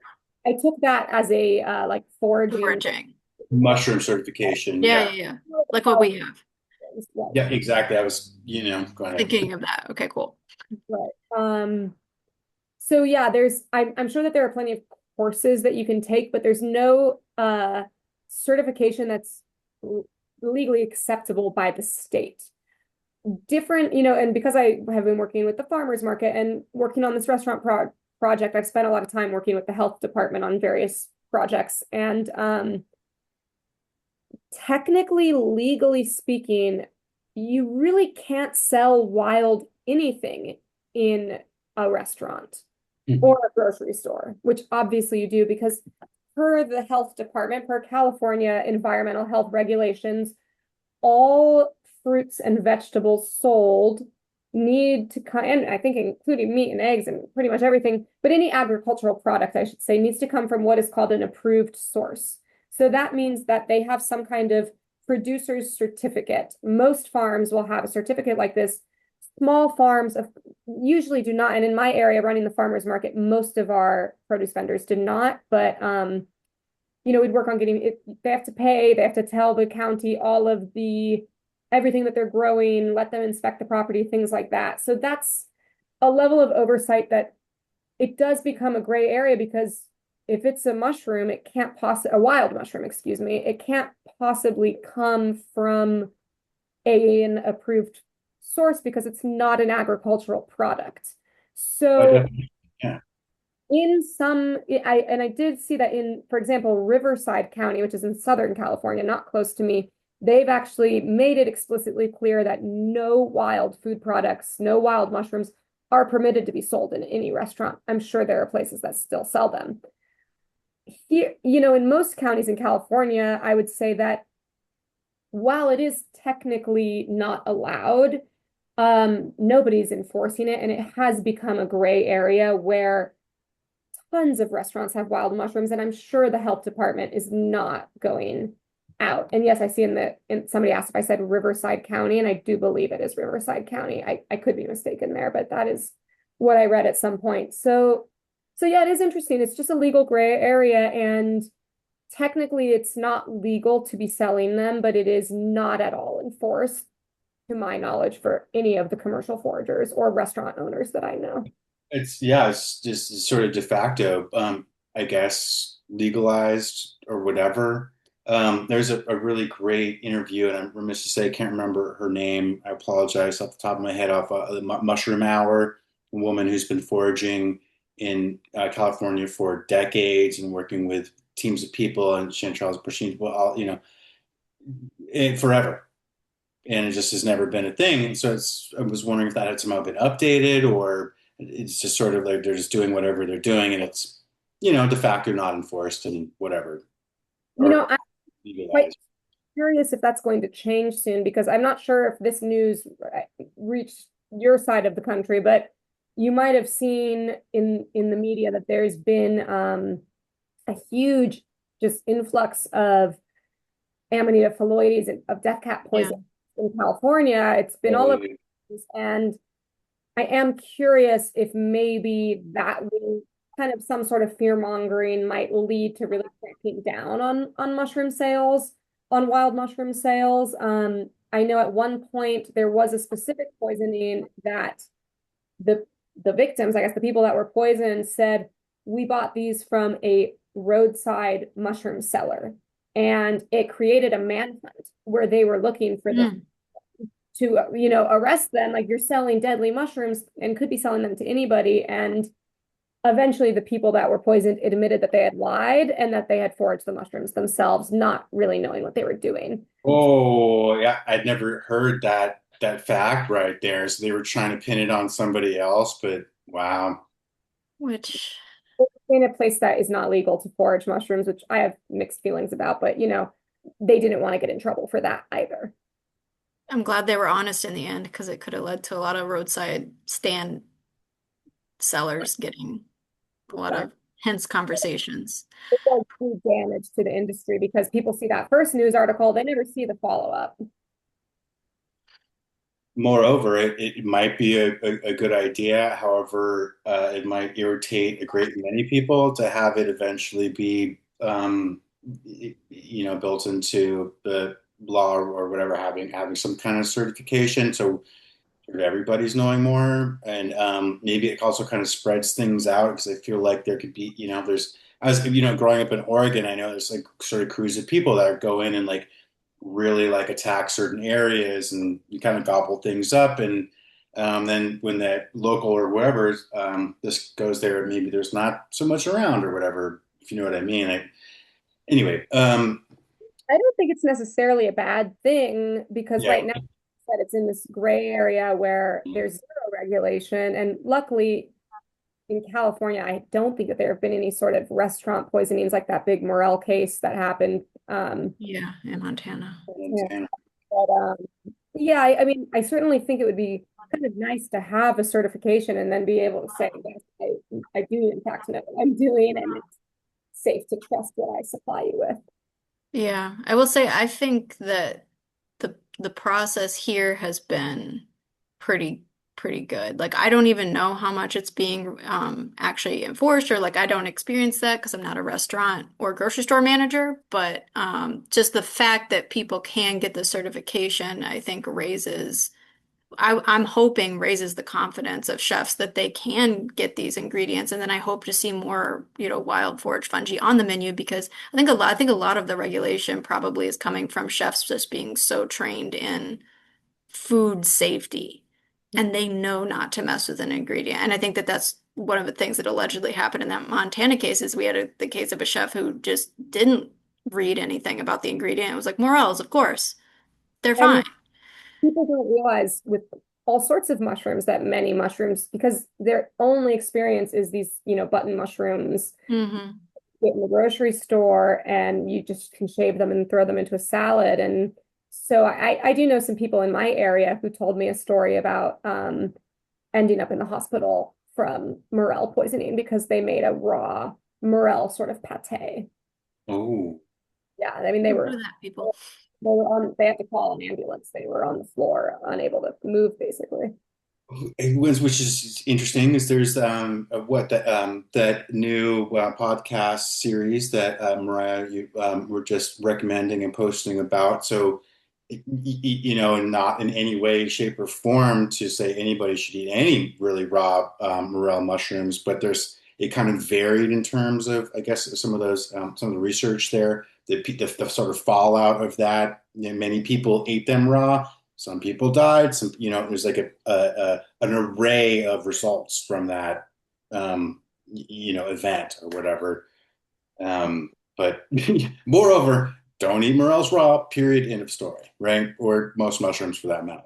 I took that as a like foraging. Foraging. Mushroom certification. Yeah, Yeah. yeah, yeah. Like what we have. Right, Yeah, exactly. I was, go ahead. Thinking of that. Okay, cool. right. So yeah, I'm sure that there are plenty of courses that you can take, but there's no certification that's legally acceptable by the state. Different, and because I have been working with the farmers market and working on this restaurant project, I've spent a lot of time working with the health department on various projects. And technically, legally speaking, you really can't sell wild anything in a restaurant. Mhm. or a grocery store, which obviously you do because per the health department, per California environmental health regulations, all fruits and vegetables sold need to come, and I think including meat and eggs and pretty much everything, but any agricultural product, I should say, needs to come from what is called an approved source. So that means that they have some kind of producer's certificate. Most farms will have a certificate like this. Small farms of, usually do not, and in my area running the farmers market, most of our produce vendors did not, but we'd work on getting it. They have to pay, they have to tell the county all of the everything that they're growing, let them inspect the property, things like that. So that's a level of oversight that it does become a gray area because if it's a mushroom, it can't possibly, a wild mushroom, excuse me, it can't possibly come from an approved source because it's not an agricultural product. Oh, So definitely. Yeah. in some, I did see that in, for example, Riverside County, which is in Southern California, not close to me, they've actually made it explicitly clear that no wild food products, no wild mushrooms are permitted to be sold in any restaurant. I'm sure there are places that still sell them. Here, in most counties in California, I would say that while it is technically not allowed, nobody's enforcing it, and it has become a gray area where tons of restaurants have wild mushrooms, and I'm sure the health department is not going out. And yes, I see in somebody asked if I said Riverside County, and I do believe it is Riverside County. I could be mistaken there, but that is what I read at some point. So yeah, it is interesting. It's just a legal gray area, and technically it's not legal to be selling them, but it is not at all enforced, to my knowledge, for any of the commercial foragers or restaurant owners that I know. It's just sort of de facto, I guess, legalized or whatever. There's a really great interview, and I'm remiss to say I can't remember her name. I apologize off the top of my head off the Mushroom Hour, a woman who's been foraging in California for decades and working with teams of people and chanterelles, persimmons, well, all, forever. And it just has never been a thing. So I was wondering if that had somehow been updated or it's just sort of like they're just doing whatever they're doing and it's, de facto not enforced and whatever or I'm quite legalized. curious if that's going to change soon because I'm not sure if this news reached your side of the country, but you might have seen in the media that there's been a huge just influx of Amanita phalloides of death cap Yeah. poison in California. It's been all over Totally. the place, and I am curious if maybe that will kind of some sort of fear mongering might lead to really cracking down on mushroom sales, on wild mushroom sales. I know at one point there was a specific poisoning that the the victims, I guess the people that were poisoned, said we bought these from a roadside mushroom seller, and it created a manhunt where they were looking for the Mm. to arrest them, like you're selling deadly mushrooms and could be selling them to anybody. And eventually the people that were poisoned admitted that they had lied and that they had foraged the mushrooms themselves, not really knowing what they were doing. Oh, yeah, I'd never heard that fact right there. So they were trying to pin it on somebody else, but wow. Which In a place that is not legal to forage mushrooms, which I have mixed feelings about, but they didn't want to get in trouble for that either. I'm glad they were honest in the end because it could have led to a lot of roadside stand sellers getting a lot Exactly. of tense conversations. It does do damage to the industry because people see that first news article, they never see the follow-up. Moreover, it might be a good idea. However, it might irritate a great many people to have it eventually be, built into the law or whatever, having some kind of certification. So sort of everybody's knowing more, and maybe it also kind of spreads things out because I feel like there could be, there's as growing up in Oregon, I know there's like sort of crews of people that go in and like really like attack certain areas and you kind of gobble things up, and then when that local or wherever this goes there, maybe there's not so much around or whatever, if you know what I mean. Anyway, I don't think it's necessarily a bad thing because yeah, right now that it's in this gray area where there's zero regulation, and luckily in California, I don't think that there have been any sort of restaurant poisonings like that big Morel case that happened. Yeah, in Montana. Yeah. But yeah, I mean, I certainly think it would be kind of nice to have a certification and then be able to say, yes, I do in fact know what I'm doing and it's safe to trust what I supply you with. Yeah, I will say I think that the process here has been pretty pretty good. Like I don't even know how much it's being actually enforced or like I don't experience that because I'm not a restaurant or grocery store manager, but just the fact that people can get the certification, I think raises I'm hoping raises the confidence of chefs that they can get these ingredients, and then I hope to see more, wild forage fungi on the menu because I think a lot of the regulation probably is coming from chefs just being so trained in food safety, and they know not to mess with an ingredient. And I think that that's one of the things that allegedly happened in that Montana case is we had the case of a chef who just didn't read anything about the ingredient. It was like morels, of course, they're I fine. mean, people don't realize with all sorts of mushrooms that many mushrooms, because their only experience is these, button mushrooms Hmm. get in the grocery store and you just can shave them and throw them into a salad. And so I do know some people in my area who told me a story about ending up in the hospital from morel poisoning because they made a raw morel sort of pate. Oh. Yeah, I mean What are that, people? they had to call an ambulance. They were on the floor, unable to move, basically. Which is interesting is there's what that new podcast series that Mariah you were just recommending and posting about. So and not in any way, shape, or form to say anybody should eat any really raw morel mushrooms, but it kind of varied in terms of I guess some of the research there, the sort of fallout of that. Many people ate them raw. Some people died. There's like an array of results from that, event or whatever. But moreover, don't eat morels raw, period, end of story, right? Or most mushrooms for that matter.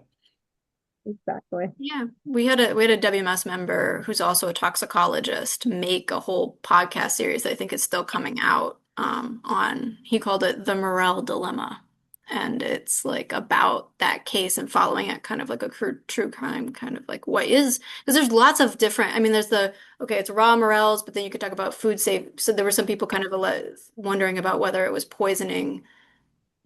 Exactly. Yeah, we had a WMS member who's also a toxicologist make a whole podcast series that I think is still coming out on he called it the Morel Dilemma. And it's like about that case and following it kind of like a true crime kind of like what is because there's lots of different I mean there's okay it's raw morels but then you could talk about food safe so there were some people kind of wondering about whether it was poisoning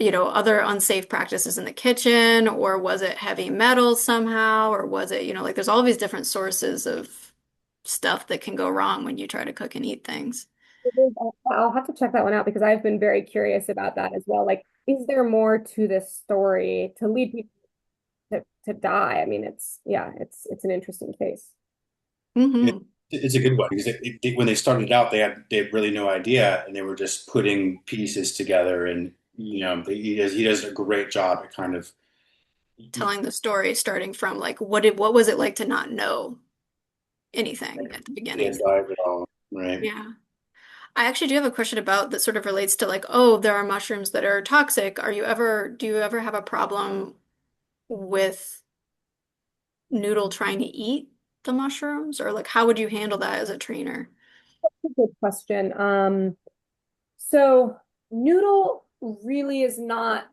other unsafe practices in the kitchen, or was it heavy metals somehow, or was it, like there's all these different sources of stuff that can go wrong when you try to cook and eat things. I'll have to check that one out because I've been very curious about that as well. Like, is there more to this story to lead people to die? I mean, it's an interesting case. Hmm. It's a good one because when they started out, they had really no idea, and they were just putting pieces together. And he does a great job at kind of Telling the story starting from like what was it like to not know anything at the the beginning. dive it all, right? Yeah. I actually do have a question about that sort of relates to like, oh, there are mushrooms that are toxic. Do you ever have a problem with Noodle trying to eat the mushrooms? Or like how would you handle that as a trainer? Good question. So Noodle really is not,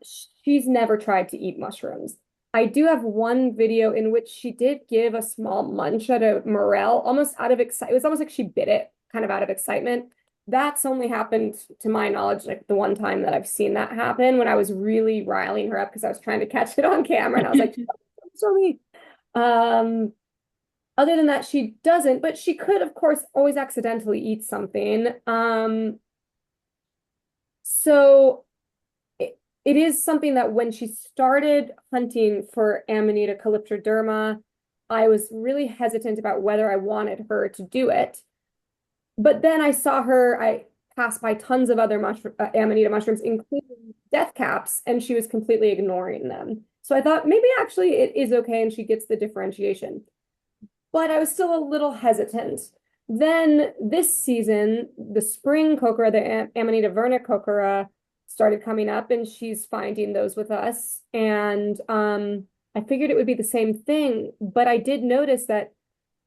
she's never tried to eat mushrooms. I do have one video in which she did give a small munch at a morel, almost out of excitement. It was almost like she bit it kind of out of excitement. That's only happened to my knowledge, like the one time that I've seen that happen when I was really riling her up because I was trying to catch it on camera and I was like, sorry. Um, Other than that, she doesn't, but she could, of course, always accidentally eat something. So it is something that when she started hunting for Amanita calyptroderma, I was really hesitant about whether I wanted her to do it. But then I passed by tons of other Amanita mushrooms, including death caps, and she was completely ignoring them. So I thought maybe actually it is okay and she gets the differentiation. But I was still a little hesitant. Then this season, the spring cocora, the Amanita verna cocora, started coming up, and she's finding those with us. And I figured it would be the same thing, but I did notice that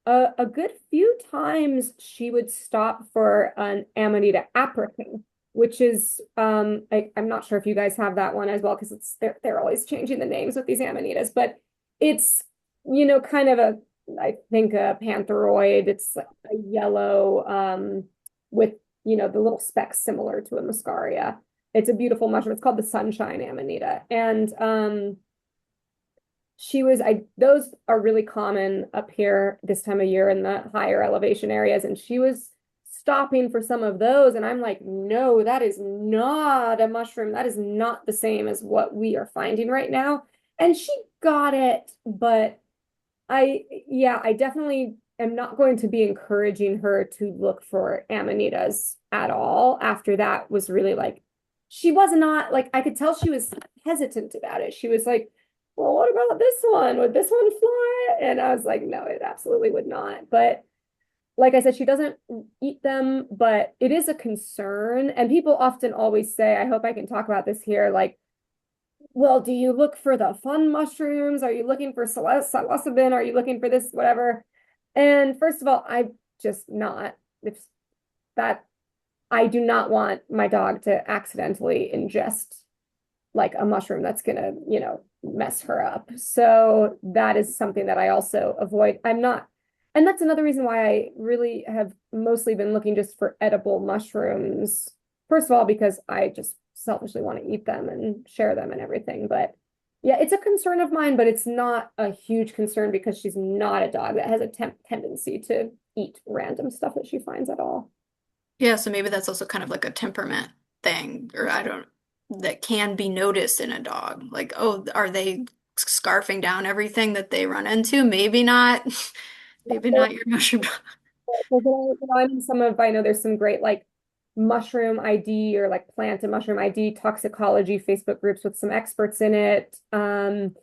A good few times she would stop for an Amanita apricot, which is I'm not sure if you guys have that one as well because it's they're always changing the names with these Amanitas, but it's kind of a I think a pantheroid. It's like a yellow with the little specks similar to a muscaria. It's a beautiful mushroom. It's called the sunshine Amanita. And those are really common up here this time of year in the higher elevation areas. And she was stopping for some of those. And I'm like, no, that is not a mushroom. That is not the same as what we are finding right now. And she got it, but yeah, I definitely am not going to be encouraging her to look for amanitas at all. After that was really like, she was not like, I could tell she was hesitant about it. She was like, well, what about this one? Would this one fly? And I was like, no, it absolutely would not. But like I said, she doesn't eat them, but it is a concern. And people often always say, I hope I can talk about this here, like, well, do you look for the fun mushrooms? Are you looking for psilocybin? Are you looking for this, whatever? And first of all, I just not. If that I do not want my dog to accidentally ingest like a mushroom that's gonna, mess her up. So that is something that I also avoid. I'm not, and that's another reason why I really have mostly been looking just for edible mushrooms. First of all, because I just selfishly want to eat them and share them and everything. But yeah, it's a concern of mine, but it's not a huge concern because she's not a dog that has a tendency to eat random stuff that she finds at all. Yeah, so maybe that's also kind of like a temperament thing, or I don't, that can be noticed in a dog. Like, oh, are they scarfing down everything that they run into? Maybe not. Maybe not your mushroom dog. I'm in I know there's some great like mushroom ID or like plant and mushroom ID toxicology Facebook groups with some experts in it. And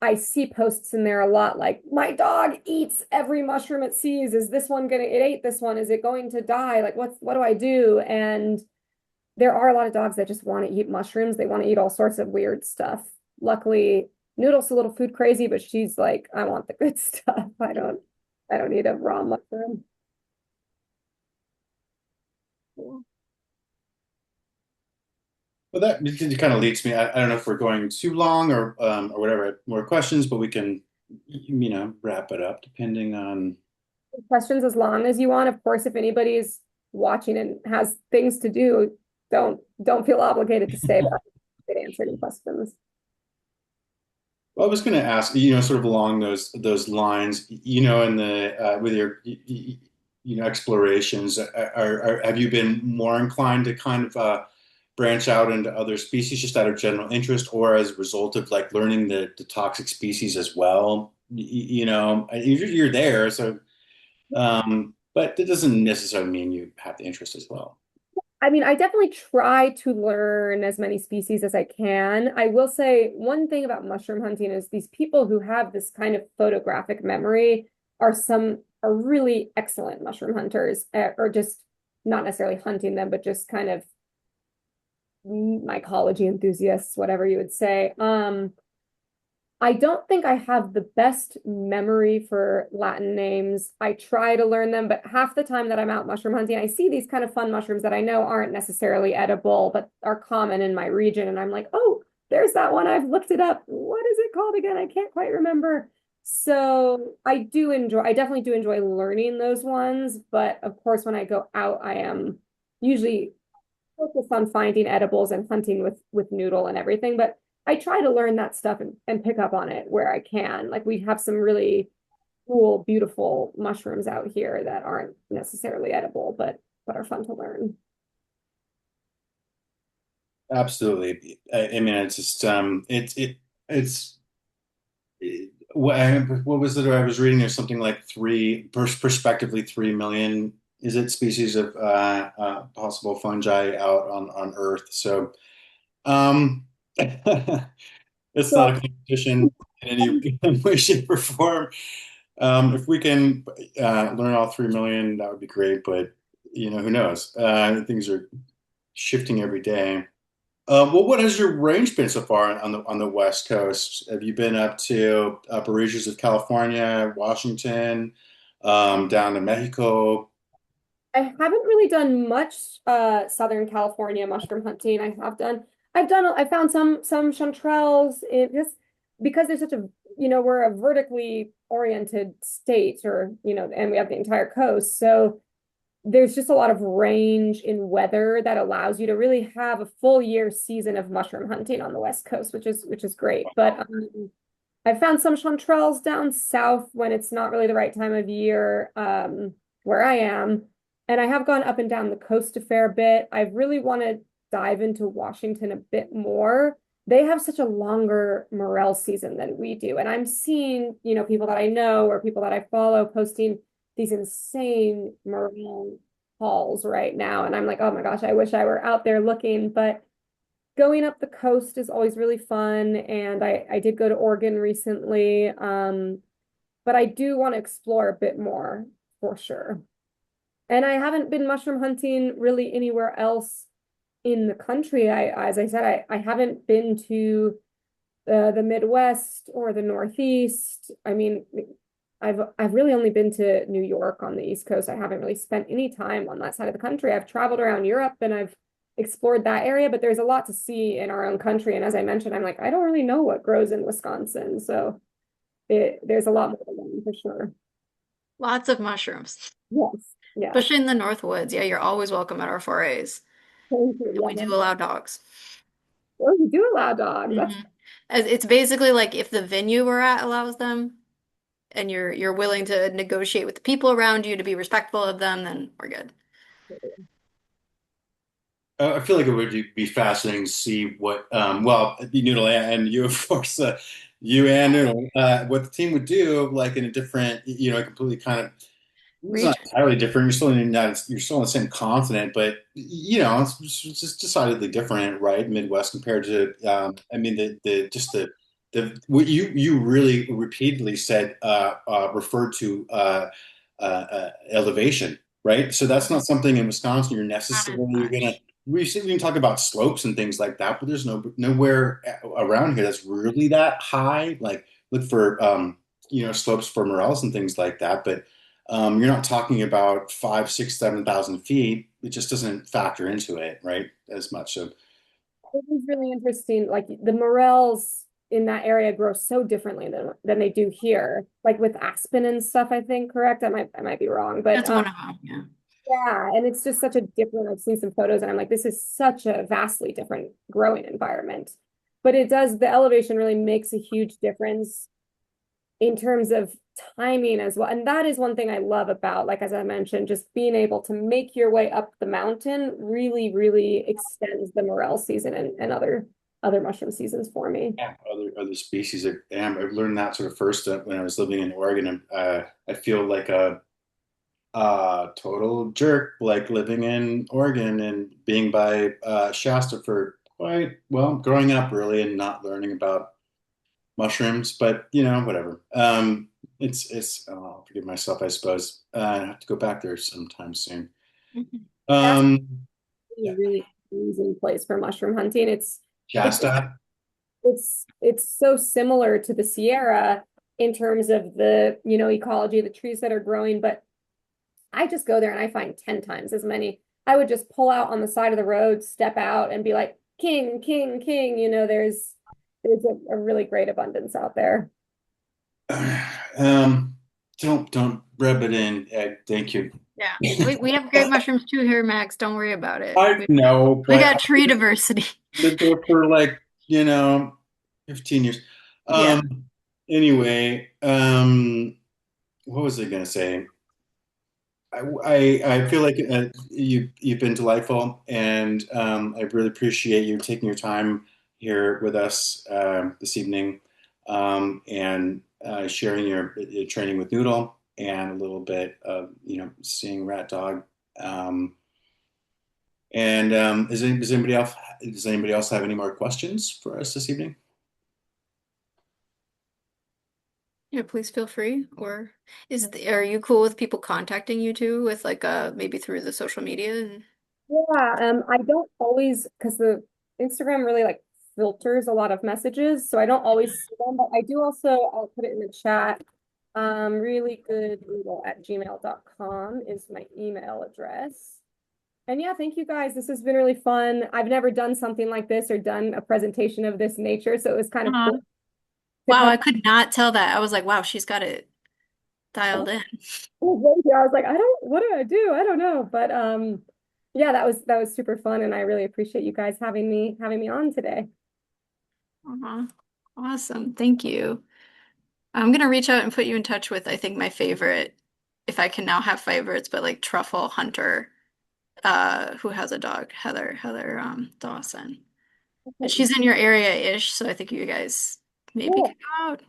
I see posts in there a lot like, my dog eats every mushroom it sees. Is this one it ate this one? Is it going to die? Like, what do I do? And there are a lot of dogs that just want to eat mushrooms. They want to eat all sorts of weird stuff. Luckily, Noodle's a little food crazy, but she's like, I want the good stuff. I don't need a raw mushroom. Well, that kind of leads me. I don't know if we're going too long or whatever, more questions, but we can, wrap it up depending on. Questions as long as you want. Of course, if anybody's watching and has things to do, don't feel obligated to stay, but I could answer any questions. Well, I was going to ask, sort of along those lines, in the with your explorations, have you been more inclined to kind of branch out into other species just out of general interest, or as a result of like learning the toxic species as well? You're there, so but that doesn't necessarily mean you have the interest as well. I mean, I definitely try to learn as many species as I can. I will say one thing about mushroom hunting is these people who have this kind of photographic memory are really excellent mushroom hunters, or just not necessarily hunting them, but just kind of mycology enthusiasts, whatever you would say. I don't think I have the best memory for Latin names. I try to learn them, but half the time that I'm out mushroom hunting, I see these kind of fun mushrooms that I know aren't necessarily edible, but are common in my region. And I'm like, oh, there's that one. I've looked it up. What is it called again? I can't quite remember. So I definitely do enjoy learning those ones. But of course, when I go out, I am usually focused on finding edibles and hunting with Noodle and everything. But I try to learn that stuff and pick up on it where I can. Like we have some really cool, beautiful mushrooms out here that aren't necessarily edible, but are fun to learn. Absolutely. I mean, it's just it's what was it? I was reading there's something like prospectively 3 million, is it, species of possible fungi out on Earth. So it's So not a competition in any way, shape, or form. If we can learn all 3 million, that would be great. But who knows? Things are shifting every day. Well, what has your range been so far on the West Coast? Have you been up to upper reaches of California, Washington, down to Mexico? I haven't really done much Southern California mushroom hunting. I found some chanterelles. It just because there's such a we're a vertically oriented state, or and we have the entire coast. So there's just a lot of range in weather that allows you to really have a full year season of mushroom hunting on the West Coast, which is great. But I found some chanterelles down south when it's not really the right time of year, where I am. And I have gone up and down the coast a fair bit. I really want to dive into Washington a bit more. They have such a longer morel season than we do. And I'm seeing, people that I know or people that I follow posting these insane morel hauls right now. And I'm like, oh my gosh, I wish I were out there looking. But going up the coast is always really fun. And I did go to Oregon recently. But I do want to explore a bit more for sure. And I haven't been mushroom hunting really anywhere else in the country. As I said, I haven't been to the Midwest or the Northeast. I mean, I've really only been to New York on the East Coast. I haven't really spent any time on that side of the country. I've traveled around Europe and I've explored that area, but there's a lot to see in our own country. And as I mentioned, I'm like, I don't really know what grows in Wisconsin. So there's a lot more to learn for sure. Lots of mushrooms, Yes. Yeah. especially in the North Woods. Yeah, you're always welcome at our forays. Thank you. And we Yeah. do allow dogs. Oh, you do allow dogs. That's Hmm. It's basically like if the venue we're at allows them and you're willing to negotiate with the people around you to be respectful of them, then we're good. I feel like it would be fascinating to see what, well, Noodle and you, of course, you and Noodle, what the team would do, like in a different, completely kind of, it's not Reach. entirely different. You're still in the you're still on the same continent, but it's just decidedly different, right? Midwest compared to, I mean, the what you really repeatedly said, referred to elevation, right? So that's not something in Wisconsin you're Not as necessarily gonna. much. We can talk about slopes and things like that, but there's nowhere around here that's really that high. Like look for slopes for morels and things like that, but you're not talking about 5, 6, 7,000 feet. It just doesn't factor into it, right, as much. So it was really interesting. Like the morels in that area grow so differently than they do here. Like with aspen and stuff, I think, correct? I might be wrong, but That's one of them. Yeah. yeah, and it's just such a different. I've seen some photos and I'm like, this is such a vastly different growing environment. But it does, the elevation really makes a huge difference in terms of timing as well. And that is one thing I love about, like as I mentioned, just being able to make your way up the mountain really, really extends the morel season and other mushroom seasons for me. yeah, other species. I've learned that sort of first when I was living in Oregon. And I feel like a total jerk, like living in Oregon and being by Shasta for quite well, growing up really and not learning about mushrooms, but whatever. I'll forgive myself, I suppose. I have to go back there sometime soon. Mhm. That's Um, a yeah, really amazing place for mushroom hunting. It's Shasta. it's so similar to the Sierra in terms of the, ecology of the trees that are growing, but I just go there and I find 10 times as many. I would just pull out on the side of the road, step out and be like, king, king, king. There's a really great abundance out there. Um, don't rub it in, Ed. Thank you. Yeah. We have great mushrooms too here, Max. Don't worry about it. I know, We but got tree diversity. I lived there for like 15 years. Yeah. Um, anyway, what was I gonna say? I feel like you've been delightful, and I really appreciate you taking your time here with us this evening, and sharing your training with Noodle and a little bit of seeing Rat Dog. Um, and does anybody else have any more questions for us this evening? Yeah, please feel free. Or are you cool with people contacting you too with like maybe through the social media? Yeah, I don't always because Instagram really like filters a lot of messages, so I don't always see them, but I do also, I'll put it in the chat. Really good noodle at gmail.com is my email address. And yeah, thank you guys. This has been really fun. I've never done something like this or done a presentation of this nature, so it was kind of Uh, cool to wow, come. I could not tell that. I was like, wow, she's got it dialed in. I was like, what do I do? I don't know. But yeah, that was super fun, and I really appreciate you guys having me on today. Uh-huh. Awesome. Thank you. I'm gonna reach out and put you in touch with, I think, my favorite, if I can now have favorites, but like Truffle Hunter, who has a dog, Heather Dawson. And Okay, she's in your area-ish, so I think you guys maybe cool. could go out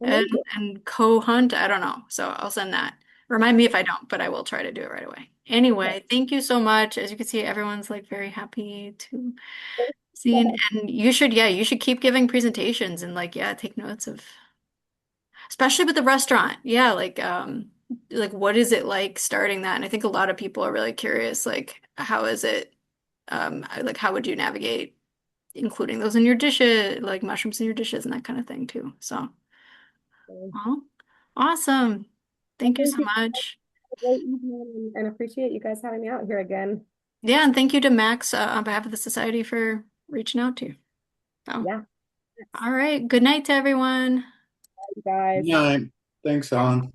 and Amazing. co-hunt. I don't know. So I'll send that. Remind me if I don't, but I will try to do it right away. Okay. Anyway, thank you so much. As you can see, everyone's like very happy to Thanks see, so and, much. and you should, yeah, you should keep giving presentations and like, yeah, take notes of, especially with the restaurant. Yeah, like what is it like starting that? And I think a lot of people are really curious, like, how is it, like how would you navigate including those in your dishes, like mushrooms in your dishes and that kind of thing too. So, well, awesome. Well, Thank you thank so you. much. Have a great evening and appreciate you guys having me out here again. Yeah, and thank you to Max, on behalf of the society for reaching out to you. So, Yeah, all right. Good night to everyone. you guys. Yeah, thanks, Alan.